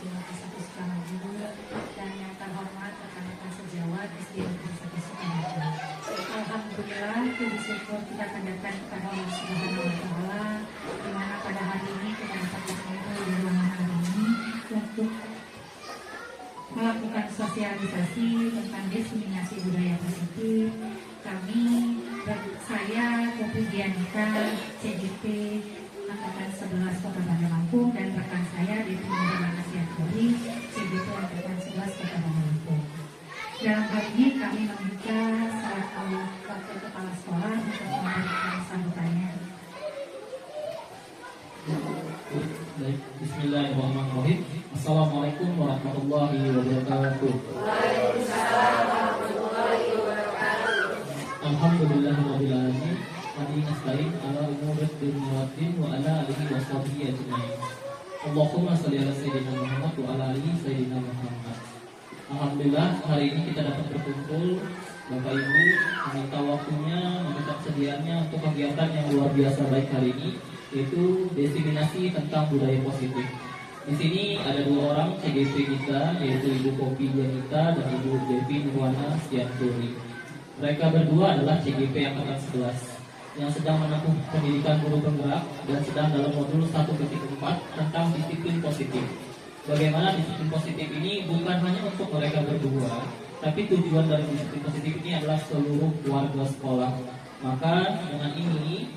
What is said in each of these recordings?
Satu Sukamaju dan yang terhormat rekan-rekan sejawat SD Negeri 1 Sukamaju. Alhamdulillah, puji syukur kita panjatkan kepada Allah Subhanahu wa Ta'ala, di mana pada hari ini kita dapat berkumpul di ruangan hari ini untuk melakukan sosialisasi tentang diseminasi budaya positif. Saya, Kopi Dianita, CGP Angkatan 11 Kota Bandar Lampung, dan rekan saya di Pembangunan Asia Polri, CGP Angkatan 11 Kota Bandar Lampung. Dalam hal ini kami membuka selaku Wakil Kepala Sekolah untuk memberikan sambutannya. Baik, bismillahirrahmanirrahim. Assalamualaikum warahmatullahi wabarakatuh. Waalaikumsalam warahmatullahi wabarakatuh. Alhamdulillahirabbil alamin. Wa nasta'in ala umuri dunya waddin wa ala alihi washabbihi ajmain. Allahumma shalli ala sayyidina Muhammad wa ala alihi sayyidina Muhammad. Alhamdulillah, hari ini kita dapat berkumpul. Bapak Ibu meminta waktunya, meminta kesediaannya untuk kegiatan yang luar biasa baik hari ini, yaitu diseminasi tentang budaya positif. Di sini ada dua orang CGP kita, yaitu Ibu Kopi Dianita dan Ibu Devi Nurwana Stianturi. Mereka berdua adalah CGP Angkatan 11 yang sedang menempuh pendidikan guru penggerak dan sedang dalam modul 1.4 tentang disiplin positif. Bagaimana disiplin positif ini bukan hanya untuk mereka berdua, tapi tujuan dari disiplin positif ini adalah seluruh warga sekolah. Maka dengan ini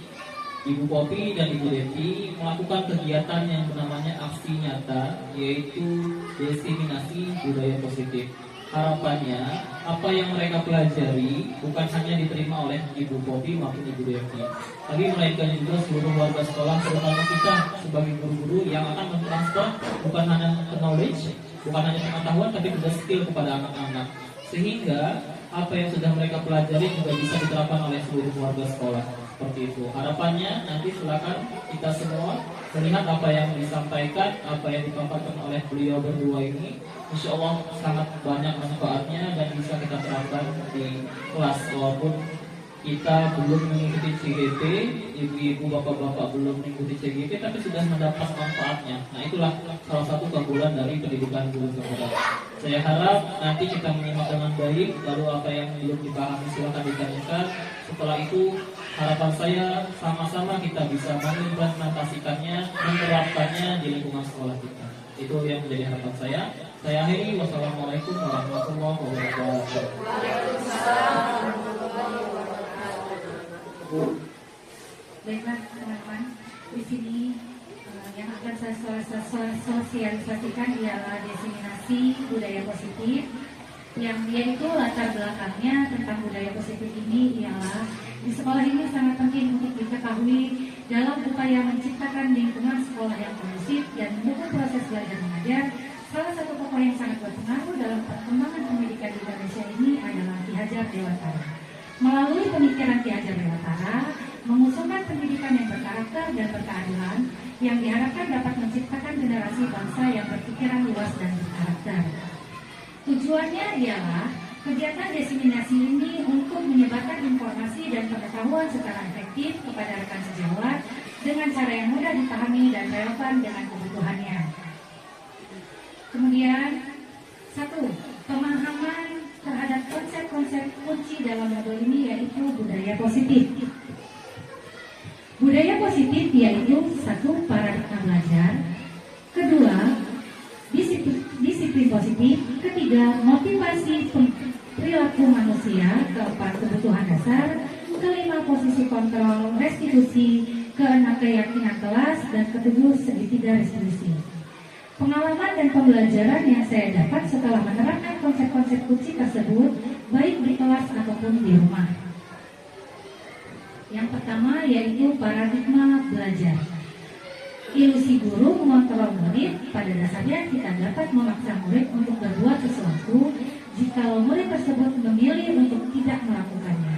Ibu Kopi dan Ibu Devi melakukan kegiatan yang namanya aksi nyata, yaitu diseminasi budaya positif. Harapannya apa yang mereka pelajari bukan hanya diterima oleh Ibu Kopi maupun Ibu Devi, tapi melainkan juga seluruh warga sekolah, terutama kita sebagai guru-guru yang akan mentransfer bukan hanya knowledge, bukan hanya pengetahuan, tapi juga skill kepada anak-anak, sehingga apa yang sudah mereka pelajari juga bisa diterapkan oleh seluruh warga sekolah. Seperti itu. Harapannya nanti silakan kita semua melihat apa yang disampaikan, apa yang dipaparkan oleh beliau berdua ini. Insya Allah sangat banyak manfaatnya dan bisa kita terapkan di kelas. Walaupun kita belum mengikuti CGP, ibu-ibu, bapak-bapak belum mengikuti CGP, tapi sudah mendapat manfaatnya. Nah, itulah salah satu keunggulan dari pendidikan guru penggerak. Saya harap nanti kita menyimak dengan baik, lalu apa yang belum dipahami silakan ditanyakan. Setelah itu harapan saya sama-sama kita bisa mengimplementasikannya, menerapkannya di lingkungan sekolah kita. Itu yang menjadi harapan saya. Saya akhiri. Wassalamualaikum warahmatullahi wabarakatuh. Waalaikumsalam warahmatullahi wabarakatuh. Baiklah teman-teman, di sini yang akan saya sosialisasikan ialah diseminasi budaya positif, yang yaitu latar belakangnya tentang budaya positif ini ialah di sekolah ini sangat penting untuk diketahui dalam upaya menciptakan lingkungan sekolah yang kondusif dan mendukung proses belajar mengajar. Salah satu tokoh yang sangat berpengaruh dalam perkembangan pendidikan di Indonesia ini adalah Ki Hajar Dewantara. Melalui pemikiran Ki Hajar Dewantara, mengusulkan pendidikan yang berkarakter dan berkeadilan yang diharapkan dapat menciptakan generasi bangsa yang berpikiran luas dan berkarakter. Tujuannya ialah kegiatan diseminasi ini untuk menyebarkan informasi dan pengetahuan secara efektif kepada rekan sejawat dengan cara yang mudah dipahami dan relevan dengan kebutuhannya. Kemudian, 1. Pemahaman terhadap konsep-konsep kunci dalam modul ini yaitu budaya positif. Budaya positif yaitu 1. Paradigma belajar, 2. Disiplin positif, 3. Motivasi perilaku manusia, 4. Kebutuhan dasar, 5. Posisi kontrol restitusi, 6. Keyakinan kelas, dan 7. Segitiga restitusi. Pengalaman dan pembelajaran yang saya dapat setelah menerapkan konsep-konsep kunci tersebut, baik di kelas ataupun di rumah. Yang pertama yaitu paradigma belajar. Ilusi guru mengontrol murid, pada dasarnya kita dapat memaksa murid untuk berbuat sesuatu jika murid tersebut memilih untuk tidak melakukannya.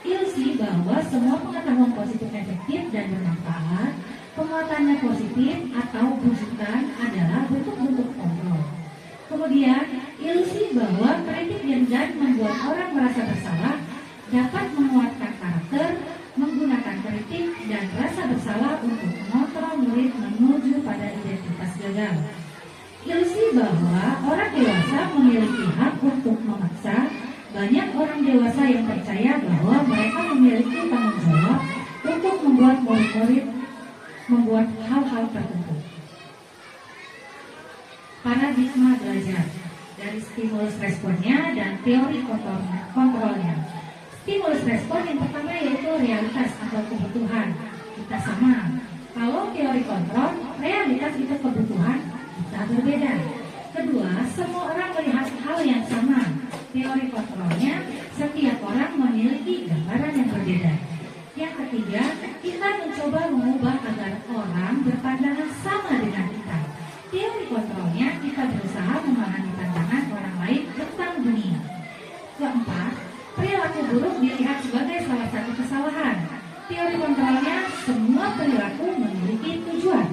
Ilusi bahwa semua pengetahuan positif efektif dan bermanfaat, penguatannya positif atau bujukan adalah bentuk-bentuk kontrol. Kemudian, ilusi bahwa kritik dan membuat orang merasa bersalah dapat menguatkan karakter, menggunakan kritik dan rasa bersalah untuk mengontrol murid menuju pada identitas gagal. Ilusi bahwa orang dewasa memiliki hak untuk memaksa. Banyak orang dewasa yang percaya bahwa mereka memiliki tanggung jawab untuk membuat murid-murid membuat hal-hal tertentu. Paradigma belajar dari stimulus responnya dan teori kontrolnya. Stimulus respon yang pertama yaitu realitas atau kebutuhan kita sama. Kalau teori kontrol, realitas itu kebutuhan kita berbeda. Kedua, semua orang melihat hal yang sama. Teori kontrolnya, setiap orang memiliki gambaran yang berbeda. Yang ketiga, kita mencoba mengubah agar orang berpandangan sama dengan kita. Teori kontrolnya, kita berusaha memahami pandangan orang lain tentang dunia. Keempat, perilaku buruk dilihat sebagai salah satu kesalahan. Teori kontrolnya, semua perilaku memiliki tujuan.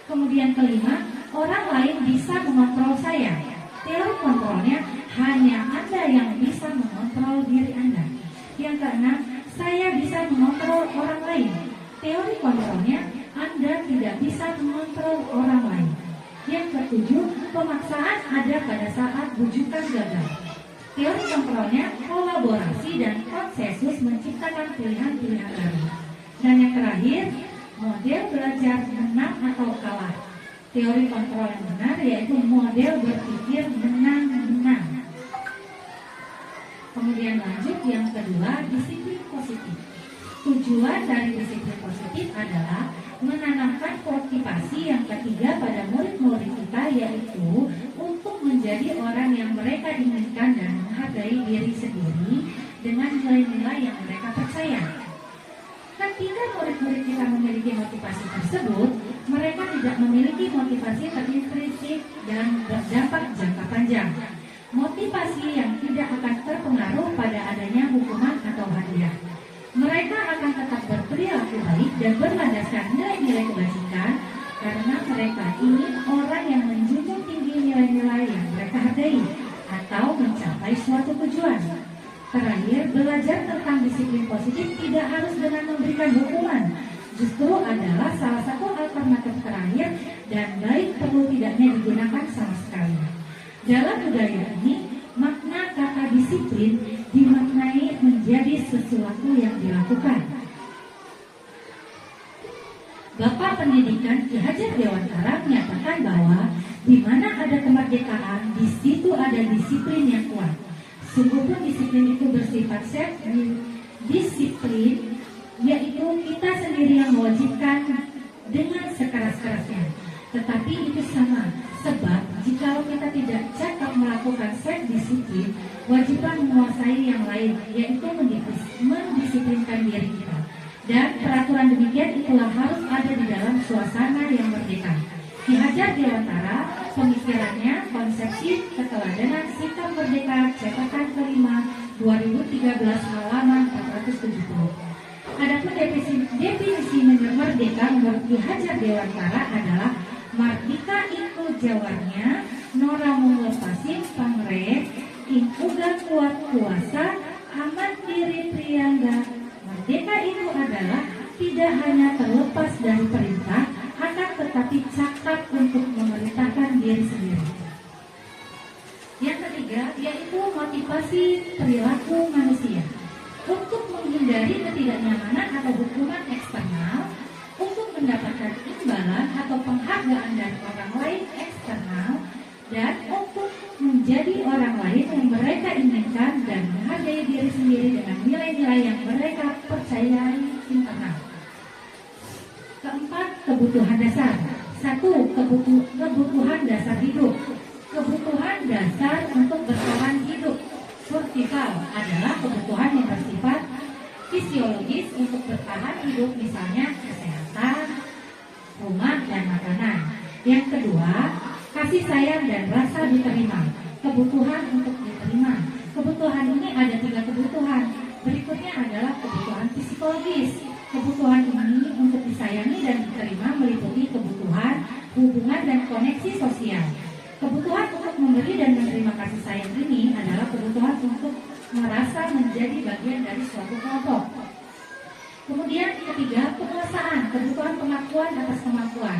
Kemudian kelima, orang lain bisa mengontrol saya. Teori kontrolnya, hanya Anda yang bisa mengontrol diri Anda. Yang keenam, saya bisa mengontrol orang lain. Teori kontrolnya, Anda tidak bisa mengontrol orang lain. Yang ketujuh, pemaksaan ada pada saat bujukan gagal. Teori kontrolnya, kolaborasi dan konsensus menciptakan pilihan-pilihan baru. Dan yang terakhir, model belajar menang atau kalah. Teori kontrol yang benar yaitu model berpikir menang-menang. Kemudian lanjut yang kedua, disiplin positif. Tujuan dari disiplin positif adalah menanamkan motivasi yang ketiga pada murid-murid kita, yaitu untuk menjadi orang yang mereka inginkan dan menghargai diri sendiri dengan nilai-nilai yang mereka percaya. Ketika murid-murid kita memiliki motivasi tersebut, mereka tidak memiliki motivasi terintrinsik dan berdampak jangka panjang. Motivasi yang tidak akan terpengaruh pada adanya hukuman atau hadiah. Mereka akan tetap berperilaku baik dan berlandaskan nilai-nilai kebajikan karena mereka ingin orang yang menjunjung tinggi nilai-nilai yang mereka hargai atau mencapai suatu tujuan. Terakhir, belajar tentang disiplin positif tidak harus dengan memberikan hukuman. Justru adalah salah satu alternatif terakhir dan baik perlu tidaknya digunakan sama sekali. Dalam budaya ini, makna kata disiplin dimaknai menjadi sesuatu yang dilakukan. Bapak Pendidikan Ki Hajar Dewantara menyatakan bahwa di mana ada kemerdekaan, di situ ada disiplin yang kuat. Sungguh pun disiplin itu bersifat disiplin, yaitu kita sendiri yang mewajibkan dengan sekeras-kerasnya. Tetapi itu sama, sebab jika kita tidak cakap melakukan self disiplin, wajiban menguasai yang lain, yaitu mendisiplinkan diri kita. Dan peraturan demikian itulah harus ada di dalam suasana yang merdeka. Ki Hajar Dewantara, pemikirannya konsepsi keteladanan sikap merdeka cetakan kelima 2013 halaman 470. Adapun definisi merdeka menurut Ki Hajar Dewantara adalah mardika itu jawarnya nora melepasin pangre inkuga kuat kuasa aman diri priangga. Merdeka itu adalah tidak hanya terlepas dari perintah, akan tetapi cakap untuk memerintahkan diri sendiri. Yang ketiga yaitu motivasi perilaku manusia. Untuk menghindari ketidaknyamanan atau hukuman eksternal, untuk mendapatkan imbalan atau penghargaan dari orang lain eksternal, dan untuk menjadi orang lain yang mereka inginkan dan menghargai diri sendiri dengan nilai-nilai yang mereka percayai internal. Keempat, kebutuhan dasar. Satu, kebutuhan dasar hidup. Kebutuhan dasar untuk bertahan hidup. Survival adalah kebutuhan yang bersifat fisiologis untuk bertahan hidup, misalnya kesehatan, rumah, dan makanan. Yang kedua, kasih sayang dan rasa diterima. Kebutuhan untuk diterima. Kebutuhan ini ada 3 kebutuhan. Berikutnya adalah kebutuhan psikologis. Kebutuhan ini untuk disayangi dan diterima meliputi kebutuhan, hubungan, dan koneksi sosial. Kebutuhan untuk memberi dan menerima kasih sayang ini adalah kebutuhan untuk merasa menjadi bagian dari suatu kelompok. Kemudian ketiga, penguasaan, kebutuhan pengakuan atas kemampuan.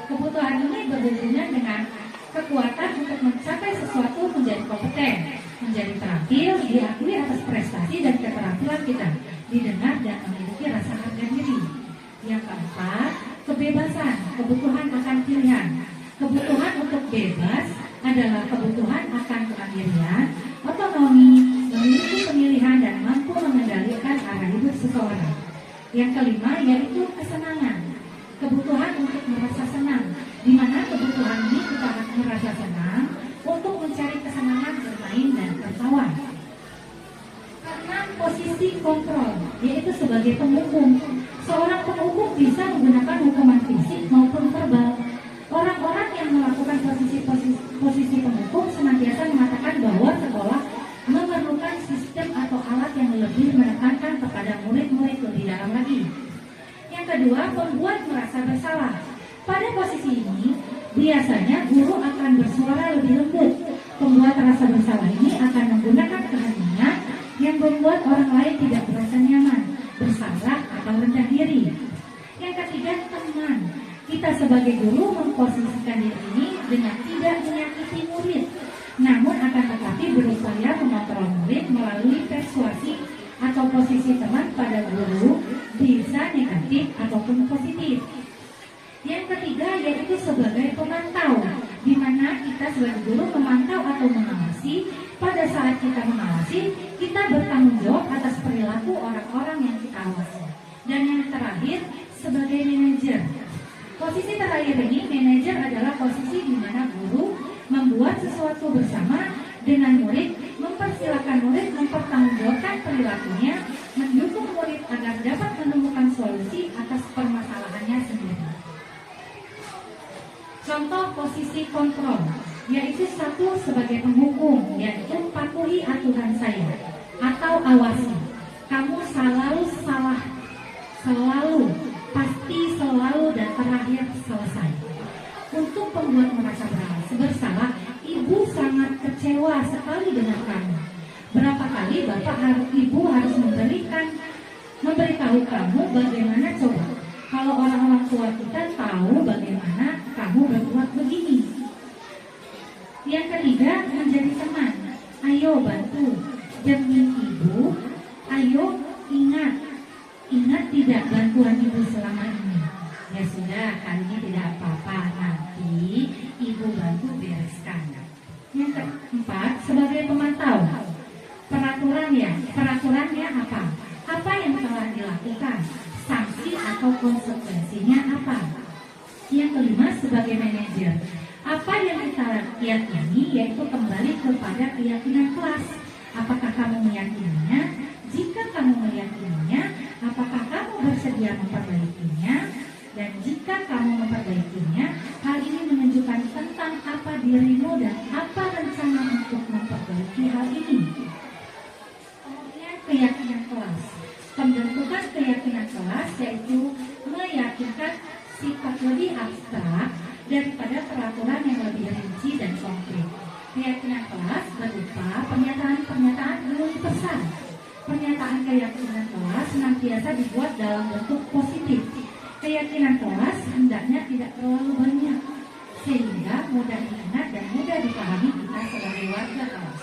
Kebutuhan ini berhubungan dengan kekuatan untuk mencapai sesuatu menjadi kompeten, menjadi terampil, diakui atas prestasi dan keterampilan kita, didengar dan memiliki rasa harga diri. Yang keempat, kebebasan, kebutuhan akan pilihan. Kebutuhan untuk bebas adalah kebutuhan akan kemandirian, otonomi, memiliki pemilihan dan mampu mengendalikan arah hidup seseorang. Yang kelima yaitu kesenangan, kebutuhan untuk merasa senang, di mana kebutuhan ini kita akan merasa senang untuk mencari kesenangan bermain dan tertawa. Karena posisi kontrol, yaitu sebagai penghukum, seorang penghukum bisa menggunakan hukuman fisik maupun verbal. Orang-orang yang melakukan posisi penghukum senantiasa mengatakan bahwa sekolah memerlukan sistem atau alat yang lebih menekankan kepada murid-murid lebih dalam lagi. Yang kedua, membuat merasa bersalah. Pada posisi ini, biasanya guru akan bersuara lebih lembut. Pembuat rasa bersalah ini akan menggunakan keheningan yang membuat orang lain tidak merasa nyaman, bersalah atau rendah diri. Yang ketiga, teman. Kita sebagai guru memposisikan diri ini dengan tidak menyakiti murid, namun akan tetapi berupaya mengontrol murid melalui persuasi atau posisi teman pada guru bisa negatif ataupun positif. Yang ketiga yaitu sebagai pemantau, di mana kita sebagai guru memantau atau mengawasi. Pada saat kita mengawasi, kita bertanggung jawab atas perilaku orang-orang yang kita awasi. Dan yang terakhir sebagai manajer. Posisi terakhir ini, manajer adalah posisi di mana guru membuat sesuatu bersama dengan murid, mempersilakan murid mempertanggungjawabkan perilakunya, mendukung murid agar dapat menemukan solusi atas permasalahannya sendiri. Contoh posisi kontrol, yaitu satu sebagai penghukum, yaitu patuhi aturan saya atau awasi. Kamu selalu salah, selalu, pasti selalu dan terakhir selesai. Untuk pembuat merasa bersalah, ibu sangat kecewa sekali dengan kamu. Berapa kali ibu harus memberitahu kamu bagaimana coba kalau orang-orang tua kita tahu bagaimana kamu berbuat begini. Yang ketiga, menjadi teman. Ayo bantu demi ibu. Ayo ingat tidak bantuan ibu selama ini. Ya sudah, kali ini tidak apa-apa, nanti ibu bantu bereskan. Yang keempat, sebagai pemantau. Peraturannya apa? Apa yang telah dilakukan? Sanksi atau konsekuensinya apa? Yang kelima, sebagai manajer. Apa yang kita lihat ini yaitu kembali kepada keyakinan kelas. Apakah kamu meyakininya? Jika kamu meyakininya, apakah kamu bersedia memperbaikinya? Dan jika kamu memperbaikinya, hal ini menunjukkan tentang apa dirimu dan apa rencana untuk memperbaiki hal ini. Kemudian keyakinan kelas. Pembentukan keyakinan kelas yaitu meyakinkan sifat lebih abstrak daripada peraturan yang lebih rinci dan konkret. Keyakinan kelas berupa pernyataan-pernyataan belum pesan. Pernyataan keyakinan kelas senantiasa dibuat dalam bentuk positif. Keyakinan kelas hendaknya tidak terlalu banyak, sehingga mudah diingat dan mudah dipahami kita sebagai warga kelas.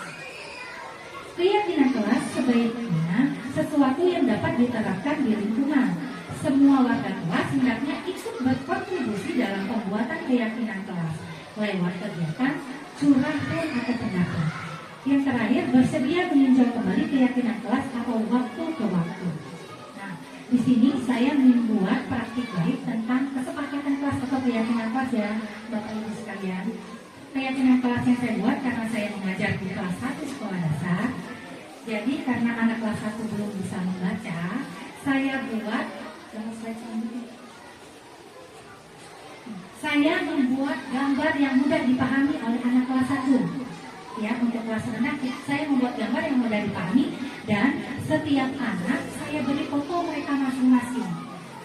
Keyakinan kelas sebaiknya sesuatu yang dapat diterapkan di lingkungan. Semua warga kelas hendaknya ikut berkontribusi dalam pembuatan keyakinan kelas lewat kegiatan curahkan atau pendapat. Yang terakhir, bersedia meninjau kembali keyakinan kelas atau waktu ke waktu. Nah, di sini saya membuat praktik baik tentang kesepakatan kelas atau keyakinan kelas ya, Bapak Ibu sekalian. Keyakinan kelas yang saya buat karena saya mengajar di kelas 1 sekolah dasar. Jadi karena anak kelas 1 belum bisa membaca, saya buat saya membuat gambar yang mudah dipahami oleh anak kelas 1. Ya, untuk kelas rendah saya membuat gambar yang mudah dipahami dan setiap anak saya beri foto mereka masing-masing.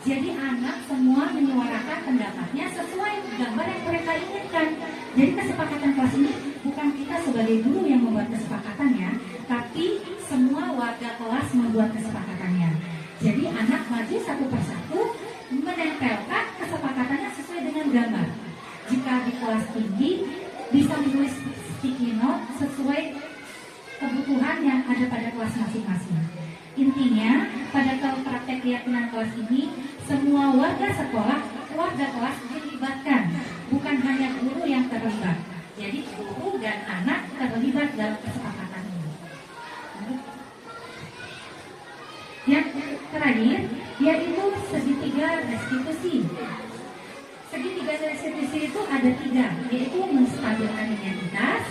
Jadi anak semua menyuarakan pendapatnya sesuai gambar yang mereka inginkan. Jadi kesepakatan kelas ini bukan kita sebagai guru yang membuat kesepakatannya, tapi semua warga kelas membuat kesepakatannya. Jadi anak maju satu persatu menempelkan kesepakatannya sesuai dengan gambar. Jika di kelas tinggi bisa menulis sticky note sesuai kebutuhan yang ada pada kelas masing-masing. Intinya, pada praktek keyakinan kelas ini, semua warga sekolah, warga kelas dilibatkan, bukan hanya guru yang terlibat. Jadi guru dan anak terlibat dalam kesepakatan ini. Yang terakhir, yaitu segitiga restitusi. Segitiga restitusi itu ada 3, yaitu menstabilkan identitas,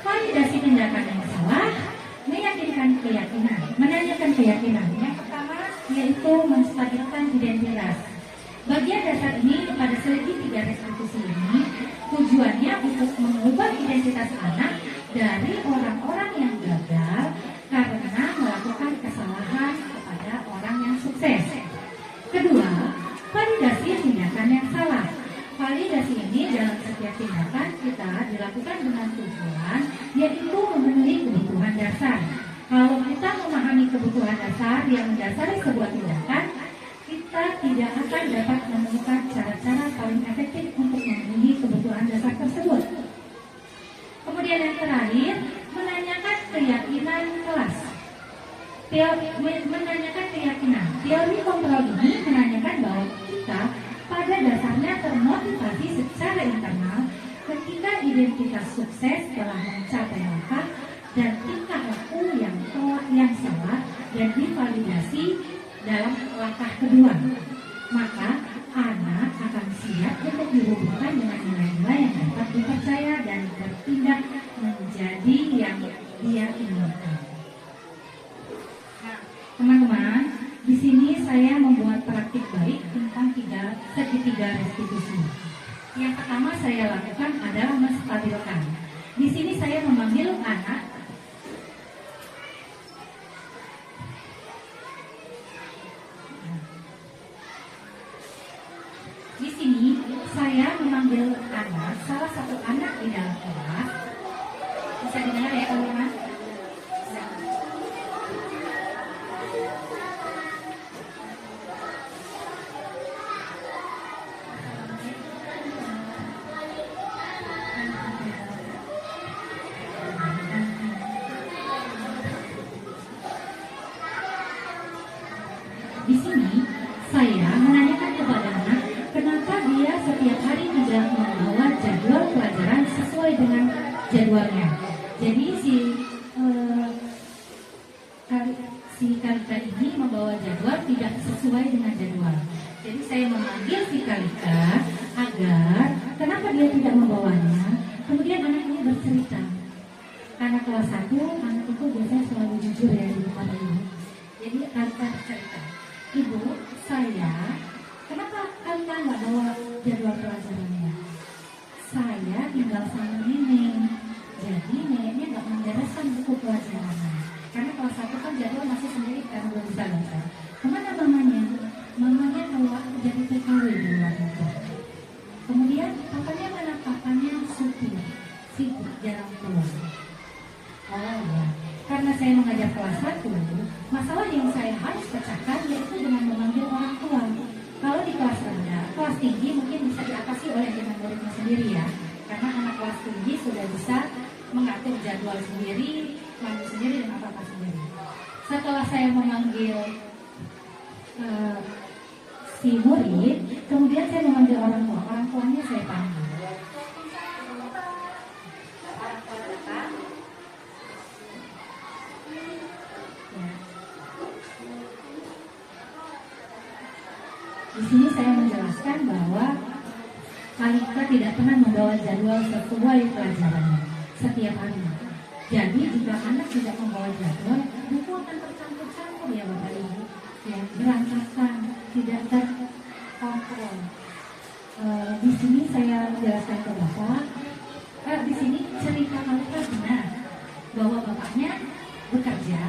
validasi tindakan yang salah, meyakinkan keyakinan, menanyakan keyakinan. Yang pertama yaitu menstabilkan identitas. Bagian dasar ini pada segitiga restitusi ini tujuannya untuk mengubah identitas anak dari orang-orang yang gagal karena melakukan kesalahan kepada orang yang sukses. Kedua, validasi tindakan yang salah. Validasi ini dalam setiap tindakan kita dilakukan dengan tujuan yaitu memenuhi kebutuhan dasar. Kalau kita memahami kebutuhan dasar yang mendasari sebuah tindakan, kita tidak akan dapat menemukan cara-cara paling efektif untuk memenuhi kebutuhan dasar tersebut. Kemudian yang terakhir, menanyakan keyakinan kelas. Menanyakan keyakinan. Teori kontrol ini menanyakan bahwa kita pada dasarnya termotivasi secara internal ketika identitas sukses telah mencapai langkah dan tingkah laku yang salah dan divalidasi dalam langkah kedua. Maka anak akan siap untuk dihubungkan dengan nilai-nilai yang dapat dipercaya dan bertindak menjadi yang dia inginkan. Nah, teman-teman, di sini saya membuat praktik baik tentang segitiga restitusi. Yang pertama saya lakukan adalah menstabilkan. Di sini saya memanggil anak. Di sini saya memanggil anak, salah satu anak di dalam kelas. Bisa didengar ya teman-teman? Di sini saya menanyakan kepada anak kenapa dia setiap hari tidak membawa jadwal pelajaran sesuai dengan jadwalnya. Jadi si Kalika ini membawa jadwal tidak sesuai dengan jadwal. Jadi saya memanggil si Kalika agar kenapa dia tidak membawanya. Kemudian anak ini bercerita. Anak kelas 1, anak itu biasanya selalu jujur ya di depan ibu. Jadi Kalika bercerita, "Ibu, saya kenapa kalian nggak bawa jadwal pelajarannya? Saya tinggal sama nenek, jadi neneknya nggak membereskan buku pelajarannya. Karena kelas 1 kan jadwal masih sendiri karena belum bisa baca. Kemana mamanya? Mamanya keluar jadi TKW di luar negeri. Kemudian papanya mana? Papanya supir, sibuk jarang keluar. Oh ya, karena saya mengajar kelas 1, masalah yang saya harus pecahkan yaitu dengan memanggil orang tua. Kalau di kelas rendah, kelas tinggi mungkin bisa diatasi oleh dengan muridnya sendiri ya. Karena anak kelas tinggi sudah bisa mengatur jadwal sendiri, mandi sendiri dan apa-apa sendiri. Setelah saya memanggil si murid, kemudian saya memanggil orang tua. Orang tuanya saya panggil. Orang tua datang. Ya. Di sini saya menjelaskan bahwa Kalika tidak pernah membawa jadwal sesuai pelajarannya setiap hari. Jadi jika anak tidak membawa jadwal, buku akan tercampur-campur ya Bapak Ibu, ya berantakan, tidak terkontrol. Di sini saya jelaskan ke Bapak. Di sini cerita Kalika benar bahwa bapaknya bekerja,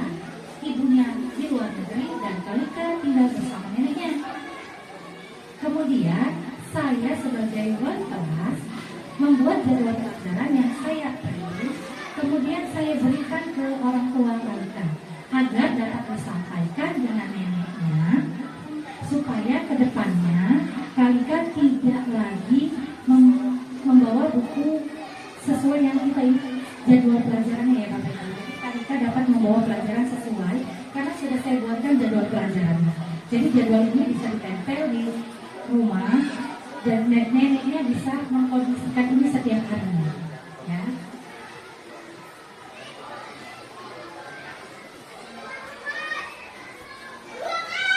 ibunya di luar negeri dan Kalika tinggal bersama neneknya. Kemudian saya sebagai wali kelas membuat jadwal pelajaran yang saya print, kemudian saya berikan ke orang tua Kalika agar dapat disampaikan dengan neneknya supaya ke depannya Kalika tidak lagi membawa buku sesuai yang kita jadwal pelajarannya ya Bapak Ibu. Kita dapat membawa pelajaran sesuai karena sudah saya buatkan jadwal pelajarannya. Jadi jadwal ini bisa ditempel di rumah dan neneknya bisa mengkondisikan ini setiap harinya. Ya.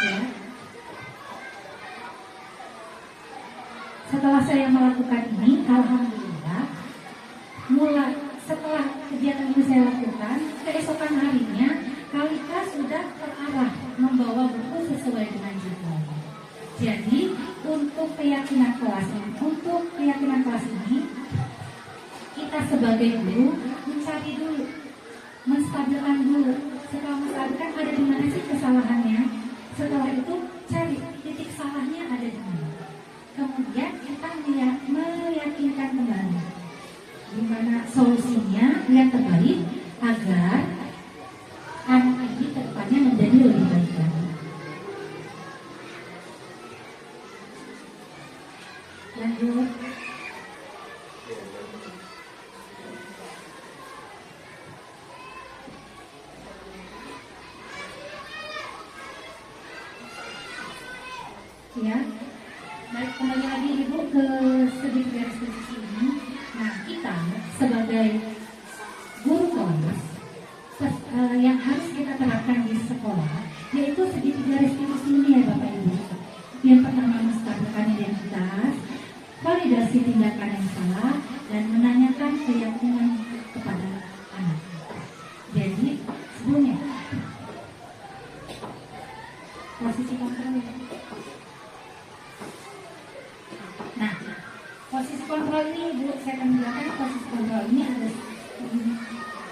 Ya. Setelah saya melakukan ini, alhamdulillah, mulai setelah kegiatan ini saya lakukan, keesokan harinya Kalika sudah terarah membawa buku sesuai dengan jadwal. Jadi untuk keyakinan kelas ini, kita sebagai guru mencari dulu, menstabilkan dulu. Setelah menstabilkan ada di mana sih kesalahannya, setelah itu cari titik salahnya ada di mana. Kemudian kita meyakinkan kembali di mana solusinya yang terbaik agar anak ini ke depannya menjadi lebih baik lagi. Lanjut. Ya, baik, kembali lagi Ibu ke sedikit garis diskusi ini. Nah, kita sebagai guru kelas yang harus kita terapkan di sekolah, yaitu sedikit garis diskusi ini ya Bapak Ibu. Yang pertama, menstabilkan identitas, validasi tindakan yang salah, dan menanyakan keyakinan kepada anak. Jadi, sebelumnya posisi kontrol. Nah, posisi kontrol ini Bu, saya akan menjelaskan posisi kontrol ini ada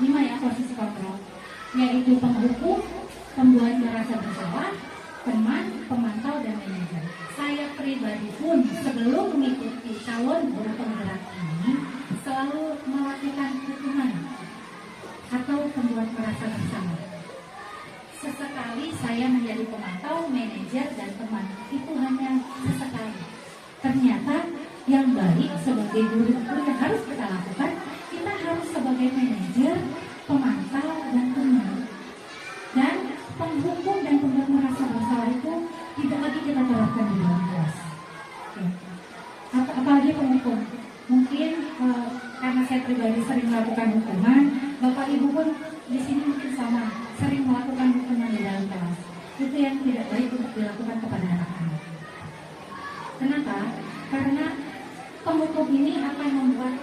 5 ya posisi kontrol, yaitu penghukum, pembuat merasa bersalah, teman, pemantau, dan manajer. Saya pribadi pun sebelum mengikuti calon guru penggerak ini selalu melakukan hukuman atau pembuat merasa bersalah. Sesekali saya menjadi pemantau, manajer, dan teman. Itu hanya sesekali. Ternyata yang baik sebagai guru yang harus kita lakukan, kita harus sebagai manajer, pemantau, dan teman. Dan penghukum dan pembuat merasa bersalah itu tidak lagi kita terapkan di dalam kelas. Ya. Apalagi penghukum. Mungkin karena saya pribadi sering melakukan hukuman, Bapak Ibu pun di sini mungkin sama, sering melakukan hukuman di dalam kelas. Itu yang tidak baik untuk dilakukan kepada anak-anak. Kenapa? Karena penghukum ini akan membuat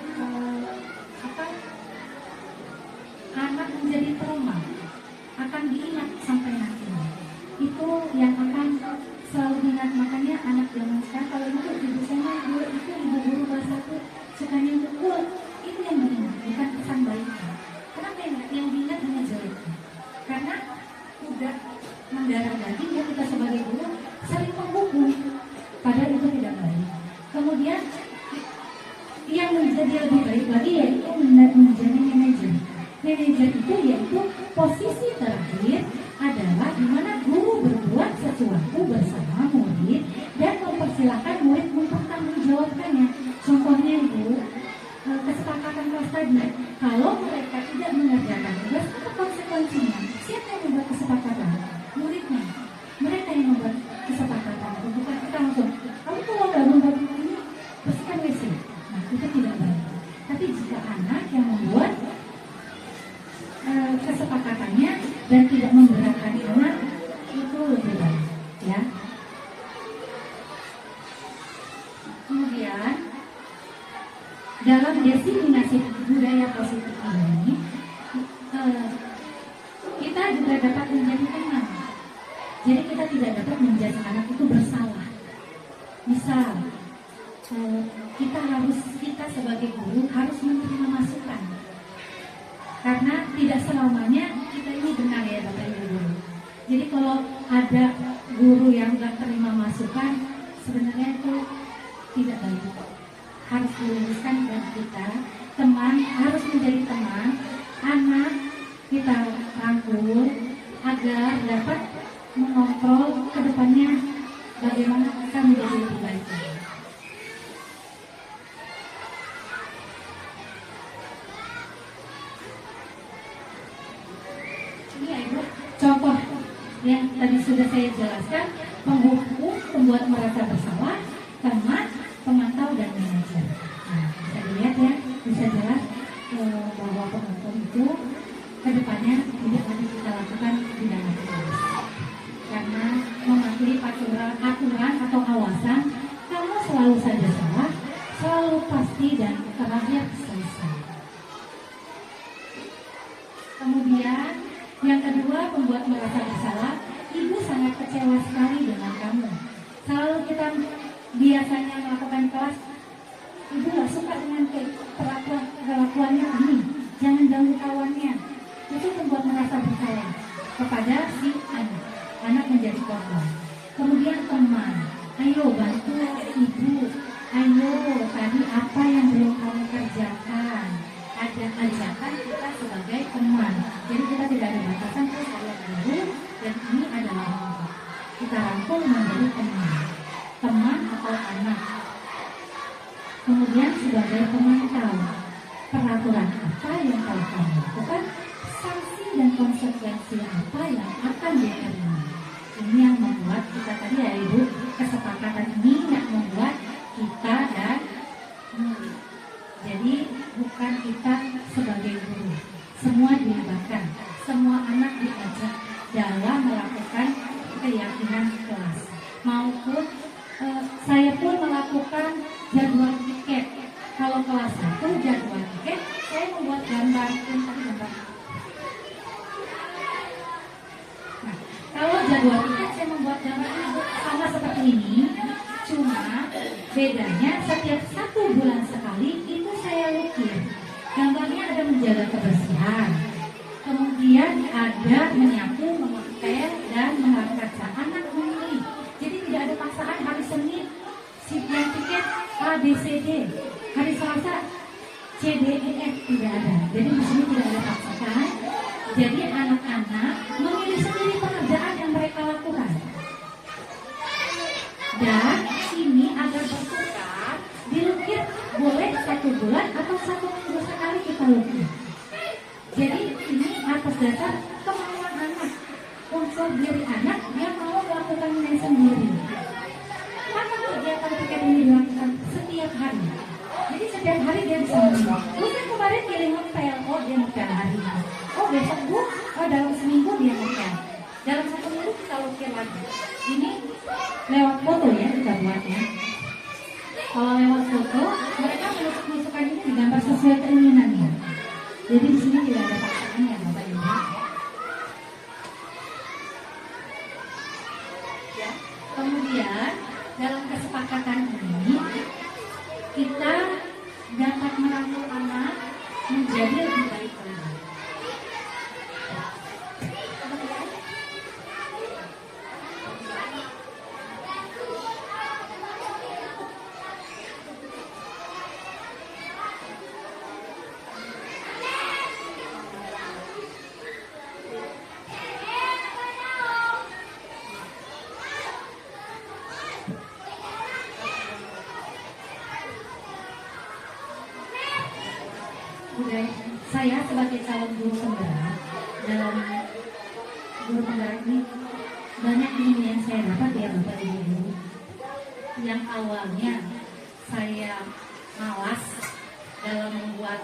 anak menjadi trauma, akan diingat sampai nanti. Itu yang akan selalu diingat. Makanya anak zaman sekarang kalau itu ibu saya dulu itu ibu guru kelas 1 sukanya mukul, itu yang diingat, bukan pesan baiknya. Kenapa yang diingat hanya jeleknya? Karena udah mendarah daging ya kita sebagai guru sering menghukum, padahal itu tidak baik. Kemudian yang menjadi lebih baik lagi yaitu menjadi manajer. Manajer itu yaitu posisi terakhir adalah di mana guru berbuat sesuatu bersama murid dan mempersilahkan murid mempertanggungjawabkannya. Contohnya Ibu, kesepakatan kelas tadi, kalau mereka tidak mengerjakan tugas, apa konsekuensinya? Siapa yang membuat kesepakatan? Muridnya. Mereka yang membuat kesepakatan. Bukan kita langsung, kamu kalau nggak membuat ini, bersihkan WC. Nah, itu tidak baik. Tapi jika anak yang membuat kesepakatannya dan tidak memberatkan anak, itu lebih baik. Ya. Kemudian dalam desiminasi budaya positif ini, kita juga dapat menjadi tenang. Jadi kita tidak dapat menjadi anak itu bersalah. Misal, kita sebagai guru harus menerima masukan. Karena tidak selamanya kita ini benar ya Bapak Ibu guru. Jadi kalau ada guru yang tidak terima masukan, sebenarnya itu tidak baik. Harus diluruskan dan kita teman harus menjadi teman, anak kita rangkul agar dapat mengontrol ke depannya bagaimana kita menjadi lebih baik. yang tadi sudah saya jelaskan, penghukum, pembuat merasa bersalah, teman, pemantau dan manajer. Nah, bisa dilihat ya, bisa jelas bahwa penghukum itu kedepannya tidak lagi kita lakukan di dalam kelas. Karena mematuhi aturan atau kawasan, kamu selalu saja salah, selalu pasti dan terakhir selesai. Kemudian yang kedua, membuat merasa bersalah. Ibu sangat kecewa sekali dengan kamu. Selalu kita biasanya melakukan kelas, ibu gak suka dengan perlakuannya ini, jangan ganggu kawannya. Itu membuat merasa bersalah kepada si anak. Anak menjadi korban. Kemudian teman, ayo bantu ibu. Ayo, tadi apa yang belum kamu kerjakan? Ada ajakan kita sebagai teman. Jadi kita tidak ada batasan, terus saya guru dan ini adalah kita rangkul menjadi teman. Teman atau anak. Kemudian sebagai pemantau, peraturan apa yang telah kamu lakukan, sanksi dan konsekuensi apa yang akan diterima. Ini yang membuat kita tadi ya Ibu, kesepakatan ini yang membuat kita dan murid. Jadi bukan kita sebagai guru, semua dilibatkan, semua anak diajak dalam melakukan keyakinan kelas. Maupun saya pun melakukan jadwal tiket. Kalau kelas 1 jadwal tiket, saya membuat gambar. Nah, kalau jadwal tiket saya membuat gambar sama seperti ini, cuma bedanya setiap 1 bulan sekali itu saya lukis. Gambarnya ada menjaga kebersihan, kemudian ada menyapu, mengepel, dan mengaca. Anak memilih. Jadi tidak ada paksaan hari Senin yang tiket A, B, C, D. Hari Selasa C, D, E, F tidak ada. Jadi di sini tidak ada paksaan. Jadi anak-anak memilih sendiri pekerjaan yang mereka lakukan. Dan ini agar bertukar, dilukis boleh 1 bulan atau 1 minggu sekali kita lukis. Jadi ini atas dasar kemauan anak, unsur diri anak yang mau melakukannya sendiri. Maka kegiatan tiket ini dilakukan setiap hari. Jadi setiap hari dia bisa membuat. Mungkin kemarin dia ngepel, oh dia ngepel hari ini. Oh besok bu, oh dalam seminggu dia ngepel. Dalam 1 minggu kita lukis lagi. Ini lewat foto ya kita buatnya. Kalau lewat foto, mereka menusuk-nusukkan ini digambar sesuai keinginannya. Jadi di sini tidak ada paksaan ya Bapak Ibu. Ya. Kemudian dalam kesepakatan ini kita dapat merangkul anak menjadi lebih baik lagi. Saya sebagai calon guru penggerak dalam guru penggerak ini banyak ilmu yang saya dapat ya Bapak Ibu. Yang awalnya saya malas dalam membuat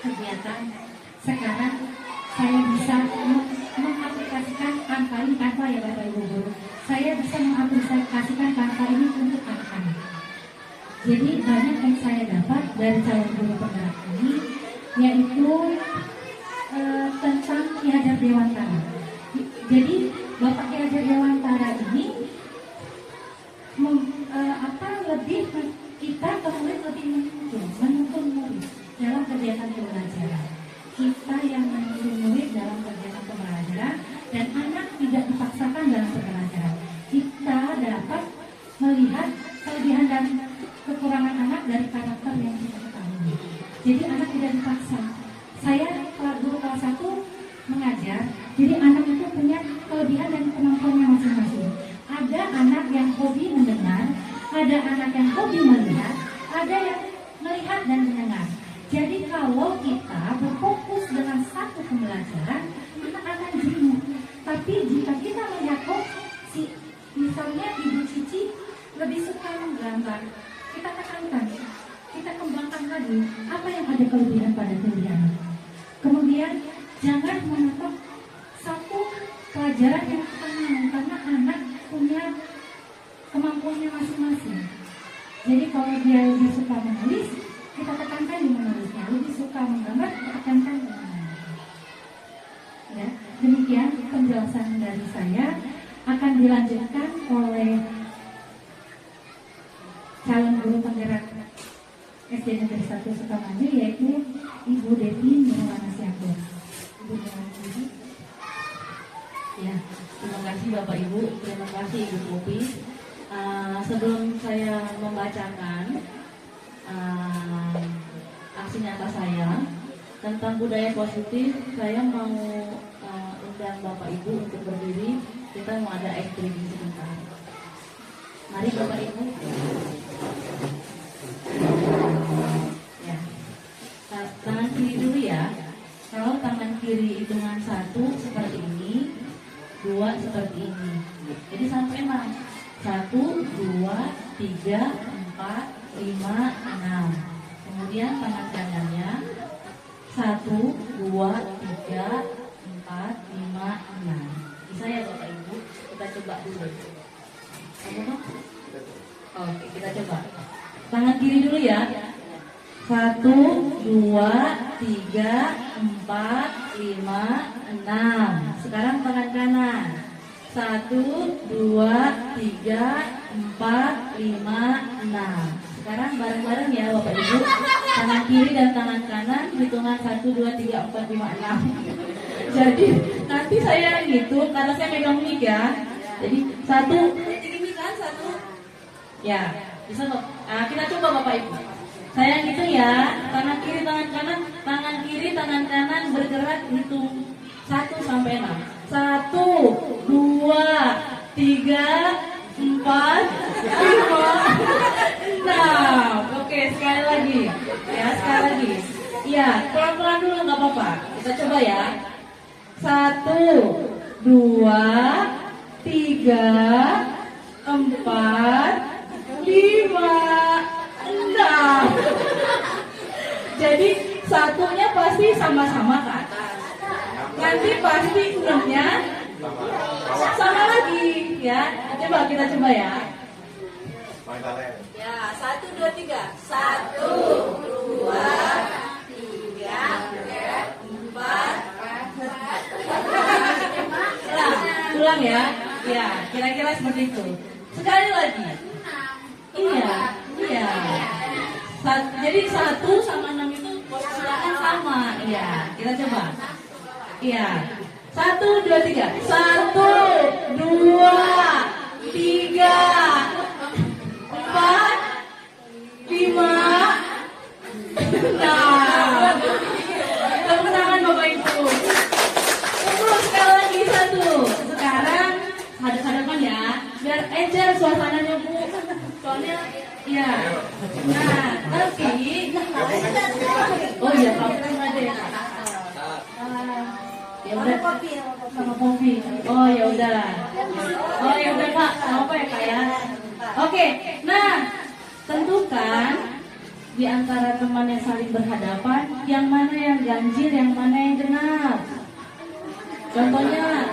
kegiatan, sekarang saya bisa mengaplikasikan angka ini tanpa ya Bapak Ibu guru. Saya bisa mengaplikasikan angka ini untuk anak-anak. Jadi banyak yang saya dapat dari calon guru penggerak ini, yaitu tentang Ki Hajar Dewantara. Jadi Bapak Ki Hajar Dewantara ini lebih kita kemudian lebih menuntun murid dalam kegiatan pembelajaran. Kita yang menuntun murid dalam kegiatan pembelajaran dan anak tidak dipaksakan dalam pembelajaran. Kita dapat melihat kelebihan dan kekurangan anak dari karakter yang kita ketahui. Jadi anak tidak dipaksa. Saya guru kelas 1 mengajar, jadi anak itu punya kelebihan dan kemampuannya masing-masing. Ada anak yang hobi mendengar, ada anak yang hobi melihat, ada yang melihat dan mendengar. Jadi kalau kita berfokus dengan satu pembelajaran, kita akan jenuh. Tapi jika kita kelebihan pada diri anak. Kemudian jangan menotok satu pelajaran yang kita mau, karena anak punya kemampuannya masing-masing. Jadi kalau dia lebih suka menulis, kita tekankan di menulisnya. Lebih suka menggambar, kita tekankan di menggambar. Ya, demikian penjelasan dari saya. Akan dilanjutkan oleh calon guru penggerak SD Negeri 1 Sukamaju, yaitu Ibu Devi Nurwana Siakur. Ibu Devi. Ya, terima kasih Bapak Ibu, terima kasih Ibu Popi. Sebelum saya membacakan aksi nyata saya tentang budaya positif, saya mau undang Bapak Ibu untuk berdiri. Kita mau ada activity sebentar. Mari Bapak Ibu. Ya, tangan kiri dulu ya. Kalau tangan kiri hitungan 1 seperti ini, 2 seperti ini. Jadi sampai 6. 1, 2, 3, 4, 5, 6. Kemudian tangan kanannya 1, 2, 3, 4, 5, 6. Bisa ya Bapak Ibu? Kita coba dulu. Kamu mau? Oke, kita coba. Tangan kiri dulu ya. 1, 2, 3, 4, 5, 6. Sekarang tangan kanan. 1, 2, 3, 4, 5, 6. Sekarang bareng-bareng ya Bapak Ibu. Tangan kiri dan tangan kanan hitungan 1, 2, 3, 4, 5, 6. Jadi nanti saya gitu karena saya megang mic ya. Jadi 1, ini kan 1. Ya, bisa kok. Kita coba Bapak Ibu. Saya gitu ya, tangan kiri, tangan kanan, tangan kiri, tangan kanan bergerak hitung 1 sampai 6. 1, 2, 3, 4, 5, 6. Oke, sekali lagi. Ya, sekali lagi. Iya, pelan-pelan dulu nggak apa-apa. Kita coba ya. 1, 2, 3, 4, 5, 6. Jadi satunya pasti sama-sama ke atas. Nanti pasti 6-nya sama lagi ya. Coba kita coba ya. Ya, 1, 2, 3. 1, 2, 3, 4. Ulang ya. Ya, kira-kira seperti itu. Sekali lagi. Iya. Jadi 1 sama 6 itu perkiraan sama. Iya, kita coba. Iya. 1, 2, 3. 1, 2, 3, 4, 5, 6. Tepuk tangan Bapak Ibu. Terus sekali lagi 1. Sekarang hadap-hadapan ya, biar encer suasananya Bu. Soalnya ya. Nah, tapi oh iya, kamu ada ya. Ya udah sama kopi. Oh ya udah. Oh ya udah Kak, sama apa ya Kak ya? Oke. Nah, tentukan di antara teman yang saling berhadapan, yang mana yang ganjil, yang mana yang genap. Contohnya,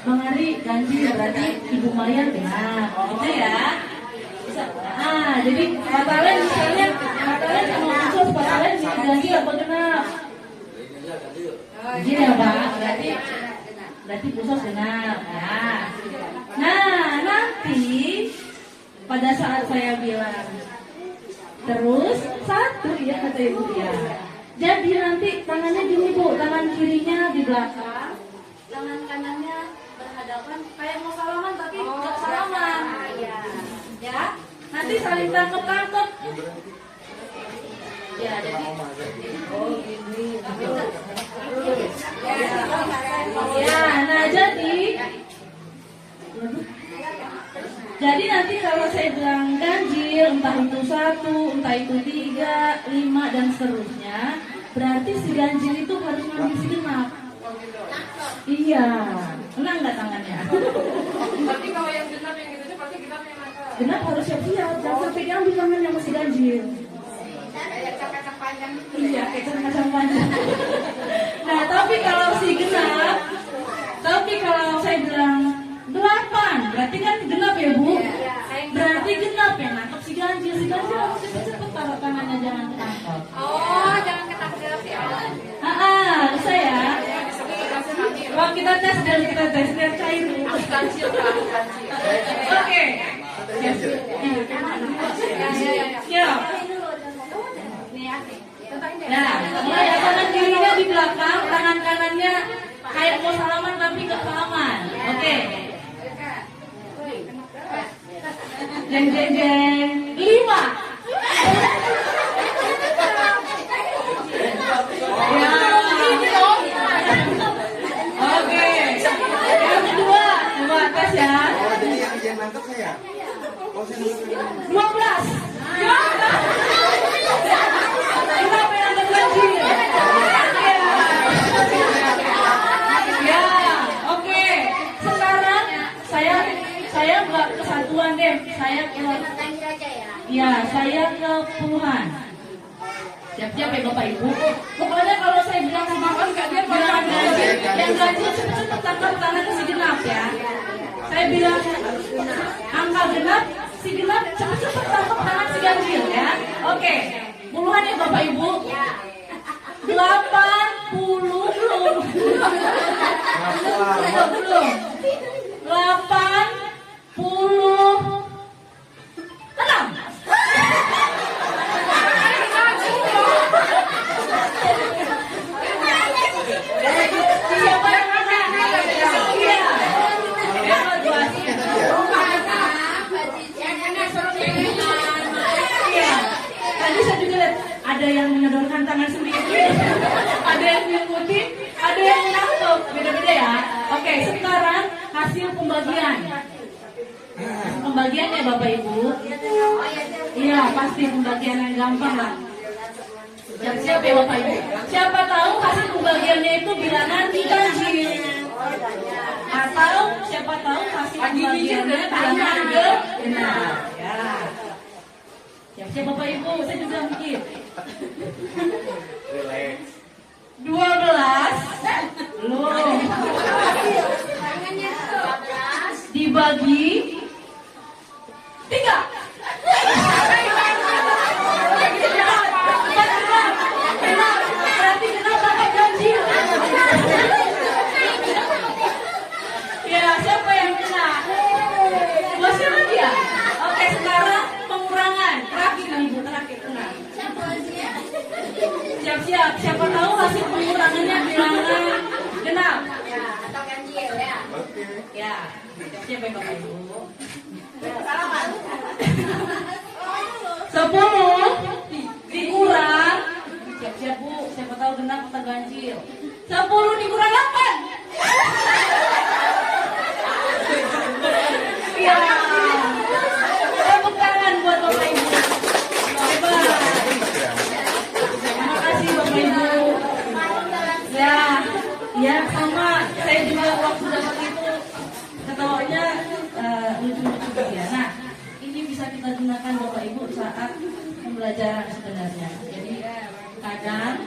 Bang Ari ganjil berarti Ibu Maria genap, gitu ya. Bisa. Jadi Patalen misalnya, Patalen sama Usus, Patalen ganjil apa genap? Gini ya Pak, berarti Usus genap. Ya. Nah, nanti pada saat saya bilang terus 1 ya kata Ibu ya. Jadi nanti tangannya gini Bu, tangan kirinya di belakang, tangan kanannya berhadapan kayak mau salaman tapi nggak salaman. Ya, nanti saling tangkep. Ya, jadi oh gini. Ya, nah jadi nanti kalau saya bilang ganjil, entah itu 1, entah itu 3, 5 dan seterusnya, berarti si ganjil itu harus ngambil si genap. Iya, tenang nggak tangannya? Tapi kalau yang genap yang gitu pasti genap yang nakal. Genap harus siap-siap, jangan sampai diambil tangan yang masih ganjil. Kayak kacang panjang gitu. Iya, kacang panjang. Nah, tapi kalau saya bilang 8, berarti kan genap ya Bu? Berarti genap ya, nangkep si ganjil harus cepet-cepet taruh tangannya, jangan ketangkep. Oh, jangan ketangkep ya. Bisa ya. Wah, kita tes lihat cair. Kancil. Oke. Siap. Nah, mulai tangan kirinya di belakang, tangan kanannya kayak mau salaman tapi nggak salaman. Oke. Jeng 5. Ya, ini dong. Oke. Yang kedua, coba tes ya. Oh, jadi yang nangkep saya. Oh, saya nangkep. 12. Kenapa yang terganjil? Ya, oke. Sekarang saya nggak kesatuan deh. Saya ke puluhan. Siap-siap ya Bapak Ibu. Pokoknya kalau saya bilang sama bilang yang ganjil cepet-cepet tangkap tangan si genap ya. Saya bilang angka genap, si genap cepet-cepet tangkap tangan si ganjil ya. Oke, puluhan ya Bapak Ibu. 80 belum. 86. Siapa yang mana? Iya. Iya. Tadi saya juga lihat ada yang menyodorkan tangan sendiri, ada yang mengikuti, ada yang menangkap, beda-beda ya. Oke, sekarang hasil pembagian. Pembagian ya Bapak Ibu. Iya, pasti pembagian yang gampang lah. Siap-siap ya Bapak Ibu. Siapa tahu hasil pembagiannya itu bilangan ganjil. Atau siapa tahu hasil pembagiannya bilangan genap. Ya. Siap-siap Bapak Ibu, saya juga mikir. 12 belum. Dibagi 3. Berarti kenapa ganjil? Ya, siapa yang kena? Siapa dia? Oke, sekarang pengurangan. Terakhir Ibu, terakhir kena. Siap-siap. Siapa tahu hasil pengurangannya bilangan genap. Atau ganjil ya. Ya, siap ya Bapak Ibu. 10 dikurang. Siap-siap Bu, siapa tahu genap atau ganjil. 10 dikurang 8. Ya. Tepuk tangan buat Bapak Ibu. Hebat. Terima kasih Bapak Ibu. Ya sama. Saya juga waktu dapat itu ketawanya lucu-lucu gitu ya. Nah, ini bisa kita gunakan Bapak Ibu saat pembelajaran sebenarnya. Jadi kadang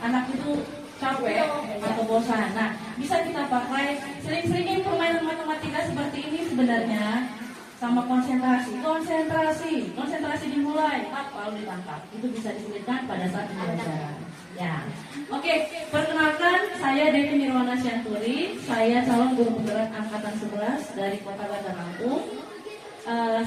anak itu capek atau bosan. Nah, bisa kita pakai sering-seringin permainan matematika seperti ini sebenarnya sama konsentrasi dimulai, lalu ditangkap. Itu bisa diselipkan pada saat pembelajaran. Ya, oke. Perkenalkan, saya Devi Nirwana Syanturi. Saya calon guru penggerak angkatan 11 dari Kota Bandar Lampung.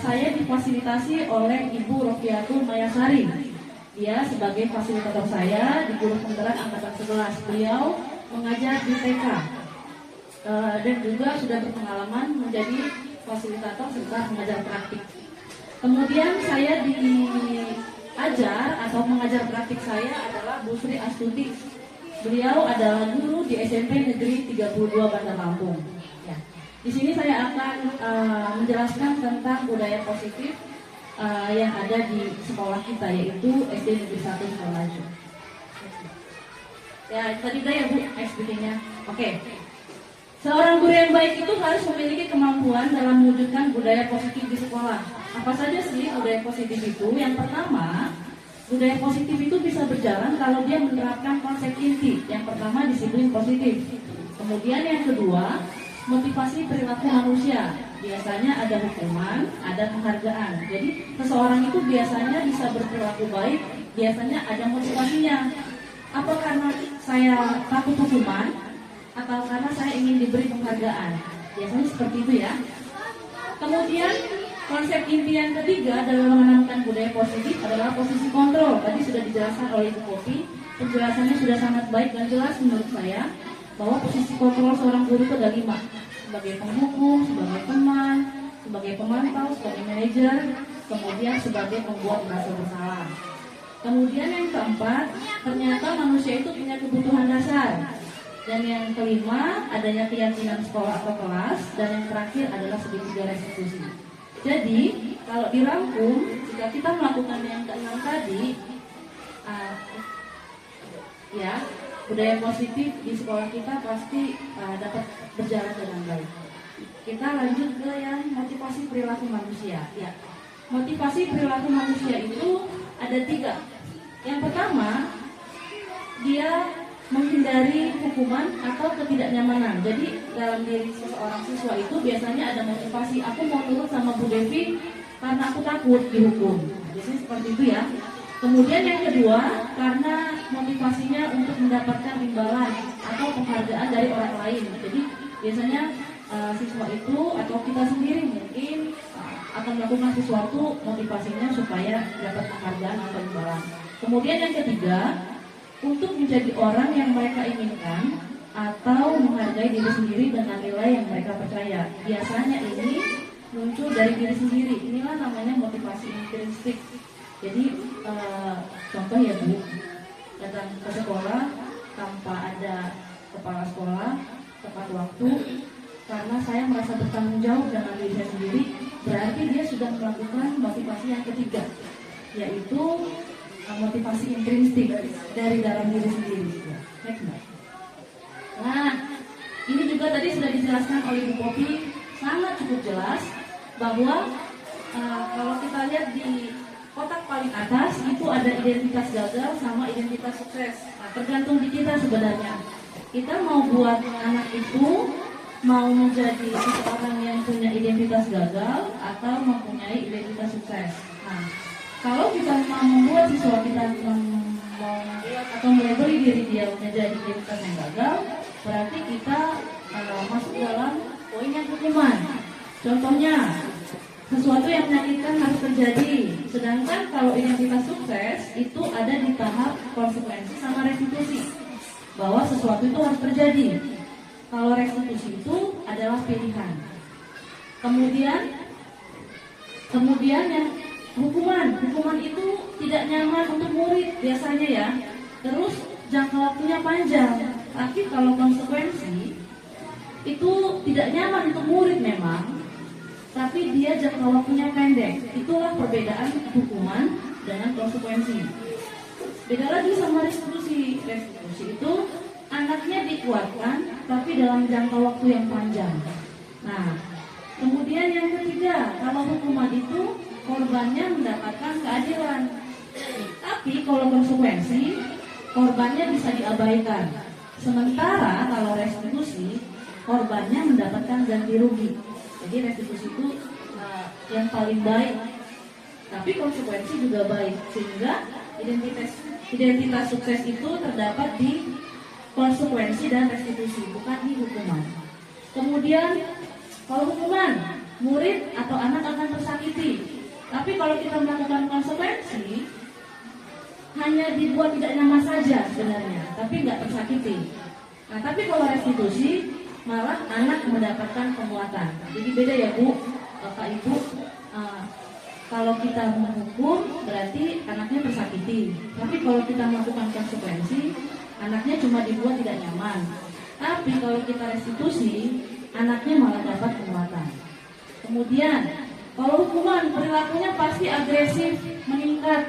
Saya difasilitasi oleh Ibu Rofiatul Mayasari. Dia sebagai fasilitator saya di guru penggerak angkatan 11. Beliau mengajar di TK dan juga sudah berpengalaman menjadi fasilitator serta mengajar praktik. Kemudian saya diajar atau mengajar praktik saya adalah Bu Sri Astuti. Beliau adalah guru di SMP Negeri 32 Bandar Lampung. Ya. Di sini saya akan menjelaskan tentang budaya positif yang ada di sekolah kita, yaitu SD Negeri 1 Sukolaju. Ya, tadi ya Bu SPT-nya. Oke. Seorang guru yang baik itu harus memiliki kemampuan dalam mewujudkan budaya positif di sekolah. Apa saja sih budaya positif itu? Yang pertama, budaya positif itu bisa berjalan kalau dia menerapkan konsep inti. Yang pertama, disiplin positif. Kemudian yang kedua, motivasi perilaku manusia. Biasanya ada hukuman, ada penghargaan. Jadi seseorang itu biasanya bisa berperilaku baik, biasanya ada motivasinya. Apa karena saya takut hukuman, atau karena saya ingin diberi penghargaan? Biasanya seperti itu ya. Kemudian konsep inti yang ketiga dalam menanamkan budaya positif adalah posisi kontrol. Tadi sudah dijelaskan oleh Ibu Popi, penjelasannya sudah sangat baik dan jelas menurut saya, bahwa posisi kontrol seorang guru itu ada 5. Sebagai penghukum, sebagai teman, sebagai pemantau, sebagai manajer, kemudian sebagai pembuat merasa bersalah. Kemudian yang keempat, ternyata manusia itu punya kebutuhan dasar. Dan yang kelima, adanya keyakinan sekolah atau kelas. Dan yang terakhir adalah segitiga restitusi. Jadi, kalau dirangkum, jika kita melakukan yang keenam tadi, ya, budaya positif di sekolah kita pasti dapat berjalan dengan baik. Kita lanjut ke yang motivasi perilaku manusia. Ya, motivasi perilaku manusia itu ada 3. Yang pertama, dia menghindari hukuman atau ketidaknyamanan. Jadi dalam diri seseorang siswa itu biasanya ada motivasi, aku mau nurut sama Bu Devi karena aku takut dihukum. Biasanya seperti itu ya. Kemudian yang kedua, karena motivasinya untuk mendapatkan imbalan atau penghargaan dari orang lain. Jadi biasanya siswa itu atau kita sendiri mungkin akan melakukan sesuatu, motivasinya supaya dapat penghargaan atau imbalan. Kemudian yang ketiga, untuk menjadi orang yang mereka inginkan atau menghargai diri sendiri dengan nilai yang mereka percaya. Biasanya ini muncul dari diri sendiri. Inilah namanya motivasi intrinsik. Jadi contoh ya Bu, datang ke sekolah tanpa ada kepala sekolah tepat waktu, karena saya merasa bertanggung jawab dengan diri saya sendiri, berarti dia sudah melakukan motivasi yang ketiga, yaitu motivasi intrinsik dari dalam diri sendiri. Nah, ini juga tadi sudah dijelaskan oleh Bu Popi, sangat cukup jelas bahwa kalau kita lihat di kotak paling atas itu ada identitas gagal sama identitas sukses. Nah, tergantung di kita sebenarnya. Kita mau buat anak itu mau menjadi seseorang yang punya identitas gagal atau mempunyai identitas sukses. Nah, kalau kita mau membuat siswa kita membuat atau melabeli diri dia menjadi identitas yang gagal, berarti kita masuk dalam poin yang hukuman. Contohnya, sesuatu yang menyakitkan harus terjadi. Sedangkan kalau identitas sukses itu ada di tahap konsekuensi sama restitusi, bahwa sesuatu itu harus terjadi. Kalau restitusi itu adalah pilihan. Kemudian yang hukuman itu tidak nyaman untuk murid biasanya ya. Terus jangka waktunya panjang. Tapi kalau konsekuensi itu tidak nyaman untuk murid memang, tapi dia jangka waktunya pendek. Itulah perbedaan hukuman dengan konsekuensi. Beda lagi sama restitusi. Restitusi itu anaknya dikuatkan, tapi dalam jangka waktu yang panjang. Nah, kemudian yang ketiga, kalau hukuman itu korbannya mendapatkan keadilan. Tapi kalau konsekuensi, korbannya bisa diabaikan. Sementara kalau restitusi, korbannya mendapatkan ganti rugi. Jadi restitusi itu yang paling baik, tapi konsekuensi juga baik, sehingga identitas sukses itu terdapat di konsekuensi dan restitusi, bukan di hukuman. Kemudian kalau hukuman, murid atau anak akan tersakiti. Tapi kalau kita melakukan konsekuensi, hanya dibuat tidak nyaman saja sebenarnya, tapi nggak tersakiti. Nah, tapi kalau restitusi, malah anak mendapatkan penguatan. Jadi beda ya Bu, Bapak Ibu. Kalau kita menghukum berarti anaknya tersakiti. Tapi kalau kita melakukan konsekuensi, anaknya cuma dibuat tidak nyaman. Tapi kalau kita restitusi, anaknya malah dapat penguatan. Kemudian kalau hukuman, perilakunya pasti agresif, meningkat.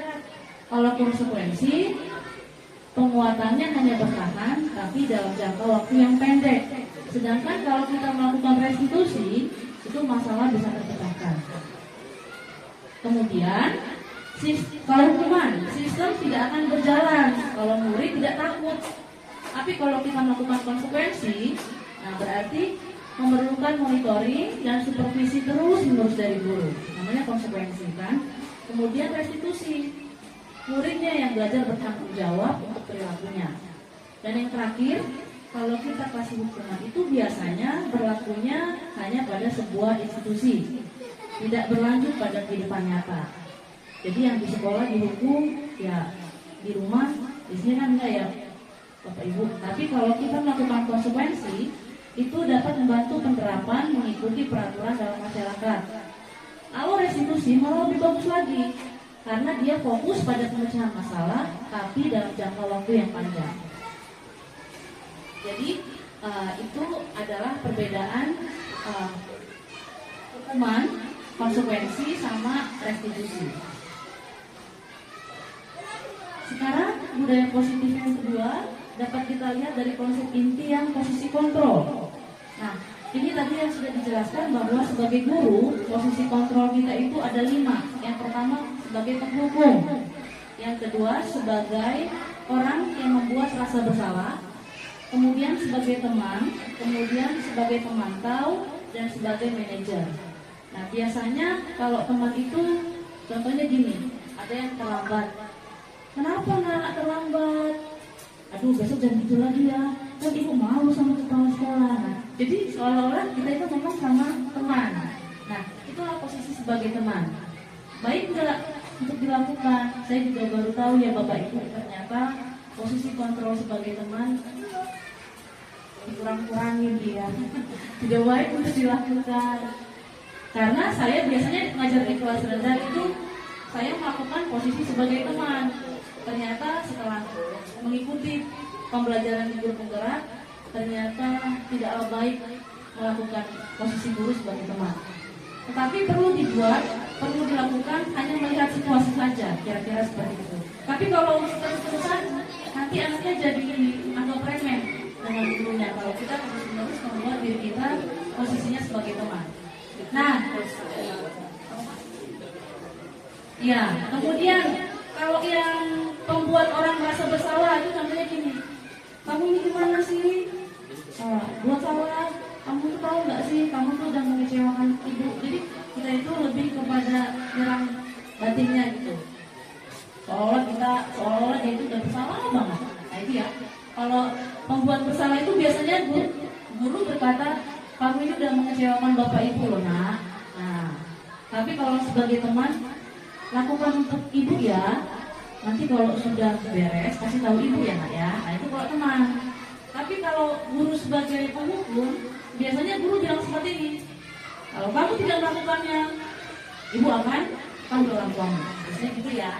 Kalau konsekuensi, penguatannya hanya bertahan, tapi dalam jangka waktu yang pendek. Sedangkan kalau kita melakukan restitusi, itu masalah bisa terpecahkan. Kemudian kalau hukuman, sistem tidak akan berjalan kalau murid tidak takut. Tapi kalau kita melakukan konsekuensi, nah berarti memerlukan monitoring dan supervisi terus-menerus dari guru. Namanya konsekuensi kan. Kemudian restitusi, muridnya yang belajar bertanggung jawab untuk perilakunya. Dan yang terakhir, kalau kita kasih hukuman itu biasanya berlakunya hanya pada sebuah institusi, tidak berlanjut pada kehidupan nyata. Jadi yang di sekolah dihukum, ya di rumah, di sini kan enggak ya Bapak Ibu. Tapi kalau kita melakukan konsekuensi, itu dapat membantu penerapan mengikuti peraturan dalam masyarakat. Kalau restitusi malah lebih bagus lagi, karena dia fokus pada pemecahan masalah, tapi dalam jangka waktu yang panjang. Jadi itu adalah perbedaan hukuman, konsekuensi, sama restitusi. Sekarang budaya positif yang kedua dapat kita lihat dari konsep inti yang posisi kontrol. Nah, ini tadi yang sudah dijelaskan bahwa sebagai guru, posisi kontrol kita itu ada 5. Yang pertama sebagai penghukum, yang kedua sebagai orang yang membuat rasa bersalah, kemudian sebagai teman, kemudian sebagai pemantau, dan sebagai manajer. Nah, biasanya kalau teman itu contohnya gini, ada yang terlambat. Kenapa anak terlambat? Aduh, besok jangan gitu lagi ya. Kan ibu malu sama kepala sekolah. Nah, jadi seolah-olah kita itu ngomong sama teman. Nah, itulah posisi sebagai teman. Baik nggak untuk dilakukan? Saya juga baru tahu ya Bapak Ibu, ternyata posisi kontrol sebagai teman dikurang-kurangin dia. Tidak baik untuk dilakukan. Karena saya biasanya mengajar di kelas rendah itu saya melakukan posisi sebagai teman. Ternyata setelah mengikuti pembelajaran di guru penggerak, ternyata tidaklah baik melakukan posisi guru sebagai teman. Tetapi perlu dilakukan hanya melihat situasi saja, kira-kira seperti itu. Tapi kalau terus-terusan, nanti anaknya jadi anggap remeh dengan gurunya. Kalau kita terus-menerus membuat diri kita posisinya sebagai teman. Nah, ya, kemudian kalau yang membuat orang merasa bersalah itu contohnya gini, kamu ini gimana sih? Buat salah, kamu tuh tahu nggak sih? Kamu tuh udah mengecewakan ibu. Jadi kita itu lebih kepada nyerang batinnya gitu. Seolah-olah dia itu udah bersalah banget. Nah itu ya. Kalau pembuat bersalah itu biasanya guru berkata, kamu ini udah mengecewakan bapak ibu loh nak. Nah, tapi kalau sebagai teman, lakukan untuk ibu ya. Nanti kalau sudah beres, kasih tahu ibu ya nak ya. Nah itu kalau teman. Tapi kalau guru sebagai penghukum, biasanya guru bilang seperti ini. Kalau kamu tidak melakukannya, ibu akan panggil orang tuamu. Biasanya gitu ya.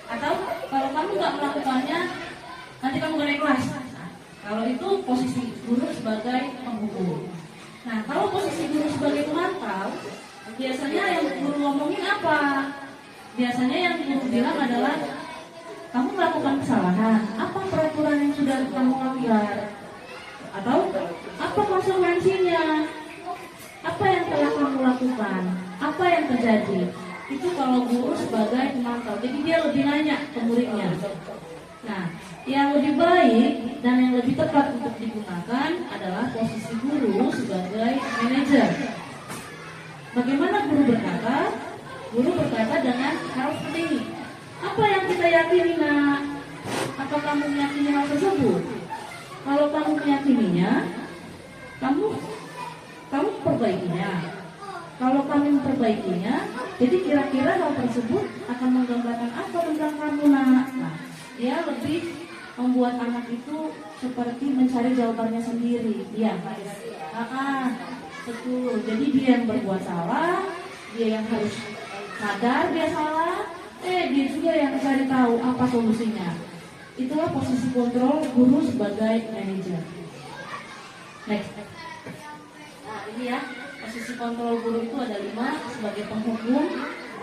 Atau kalau kamu nggak melakukannya, nanti kamu gak naik kelas. Nah, kalau itu posisi guru sebagai penghukum. Nah, kalau posisi guru sebagai pemantau, biasanya yang guru ngomongin apa? Biasanya yang guru bilang adalah, kamu melakukan kesalahan, apa peraturan yang sudah kamu langgar? Atau apa konsekuensinya? Apa yang telah kamu lakukan? Apa yang terjadi? Itu kalau guru sebagai pemantau. Jadi dia lebih nanya ke muridnya. Nah, yang lebih baik dan yang lebih tepat untuk digunakan adalah posisi guru sebagai manajer. Bagaimana guru berkata? Guru berkata dengan hal seperti ini. Apa yang kita yakini nak? Apa kamu meyakini hal tersebut? Kalau kamu meyakininya, kamu perbaikinya. Kalau kami memperbaikinya, jadi kira-kira hal tersebut akan menggambarkan apa tentang kamu nak? Nah, dia lebih membuat anak itu seperti mencari jawabannya sendiri. Iya, betul. Jadi dia yang berbuat salah, dia yang harus sadar dia salah. Dia juga yang mencari tahu apa solusinya. Itulah posisi kontrol guru sebagai manajer. Next. Nah, ini ya, posisi kontrol guru itu ada 5, sebagai penghukum,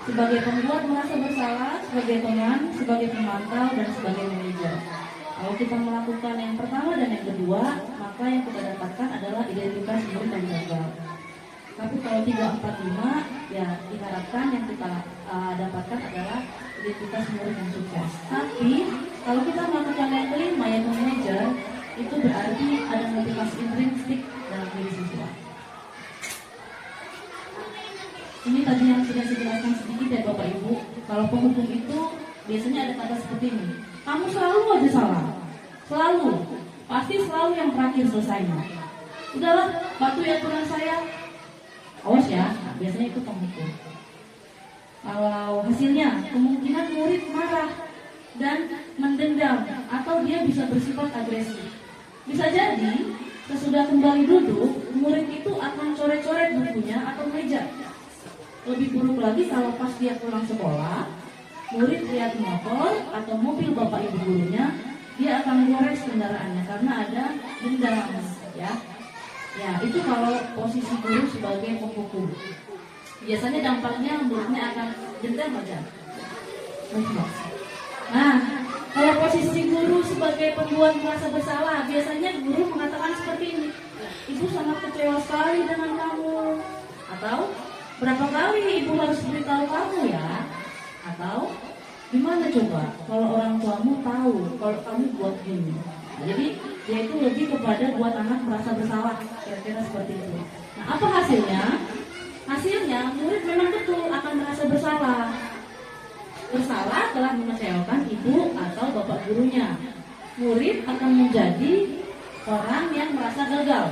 sebagai pembuat merasa bersalah, sebagai teman, sebagai pemantau, dan sebagai manajer. Kalau kita melakukan yang pertama dan yang kedua, maka yang kita dapatkan adalah identitas murid dan gagal. Tapi kalau 3, 4, 5, ya diharapkan yang kita dapatkan adalah identitas murid yang sukses. Tapi kalau kita melakukan yang kelima yaitu manajer, itu berarti ada motivasi intrinsik dalam diri siswa. Ini tadi yang sudah saya jelaskan sedikit ya Bapak Ibu. Kalau penghukum itu biasanya ada kata seperti ini, kamu selalu aja salah, selalu, pasti selalu yang terakhir selesainya. Udahlah, patuhi aturan saya, awas ya. Nah, biasanya itu penghukum. Kalau hasilnya kemungkinan murid marah dan mendendam atau dia bisa bersifat agresif. Bisa jadi sesudah kembali duduk, murid itu akan coret-coret bukunya atau meja. Lebih buruk lagi kalau pas dia pulang sekolah, murid lihat motor atau mobil bapak ibu gurunya, dia akan gores kendaraannya karena ada dendam, ya. Ya, itu kalau posisi guru sebagai penghukum. Biasanya dampaknya muridnya akan dendam aja. Nah, kalau posisi guru sebagai pembuat merasa bersalah, biasanya guru mengatakan seperti ini, ibu sangat kecewa sekali dengan kamu. Atau, berapa kali ibu harus beritahu kamu ya? Atau, gimana coba kalau orang tuamu tahu kalau kamu buat gini? Nah, jadi, dia itu lebih kepada buat anak merasa bersalah, kira-kira seperti itu. Nah, apa hasilnya? Hasilnya, murid memang betul akan merasa bersalah. Bersalah telah mengecewakan ibu atau bapak gurunya. Murid akan menjadi orang yang merasa gagal.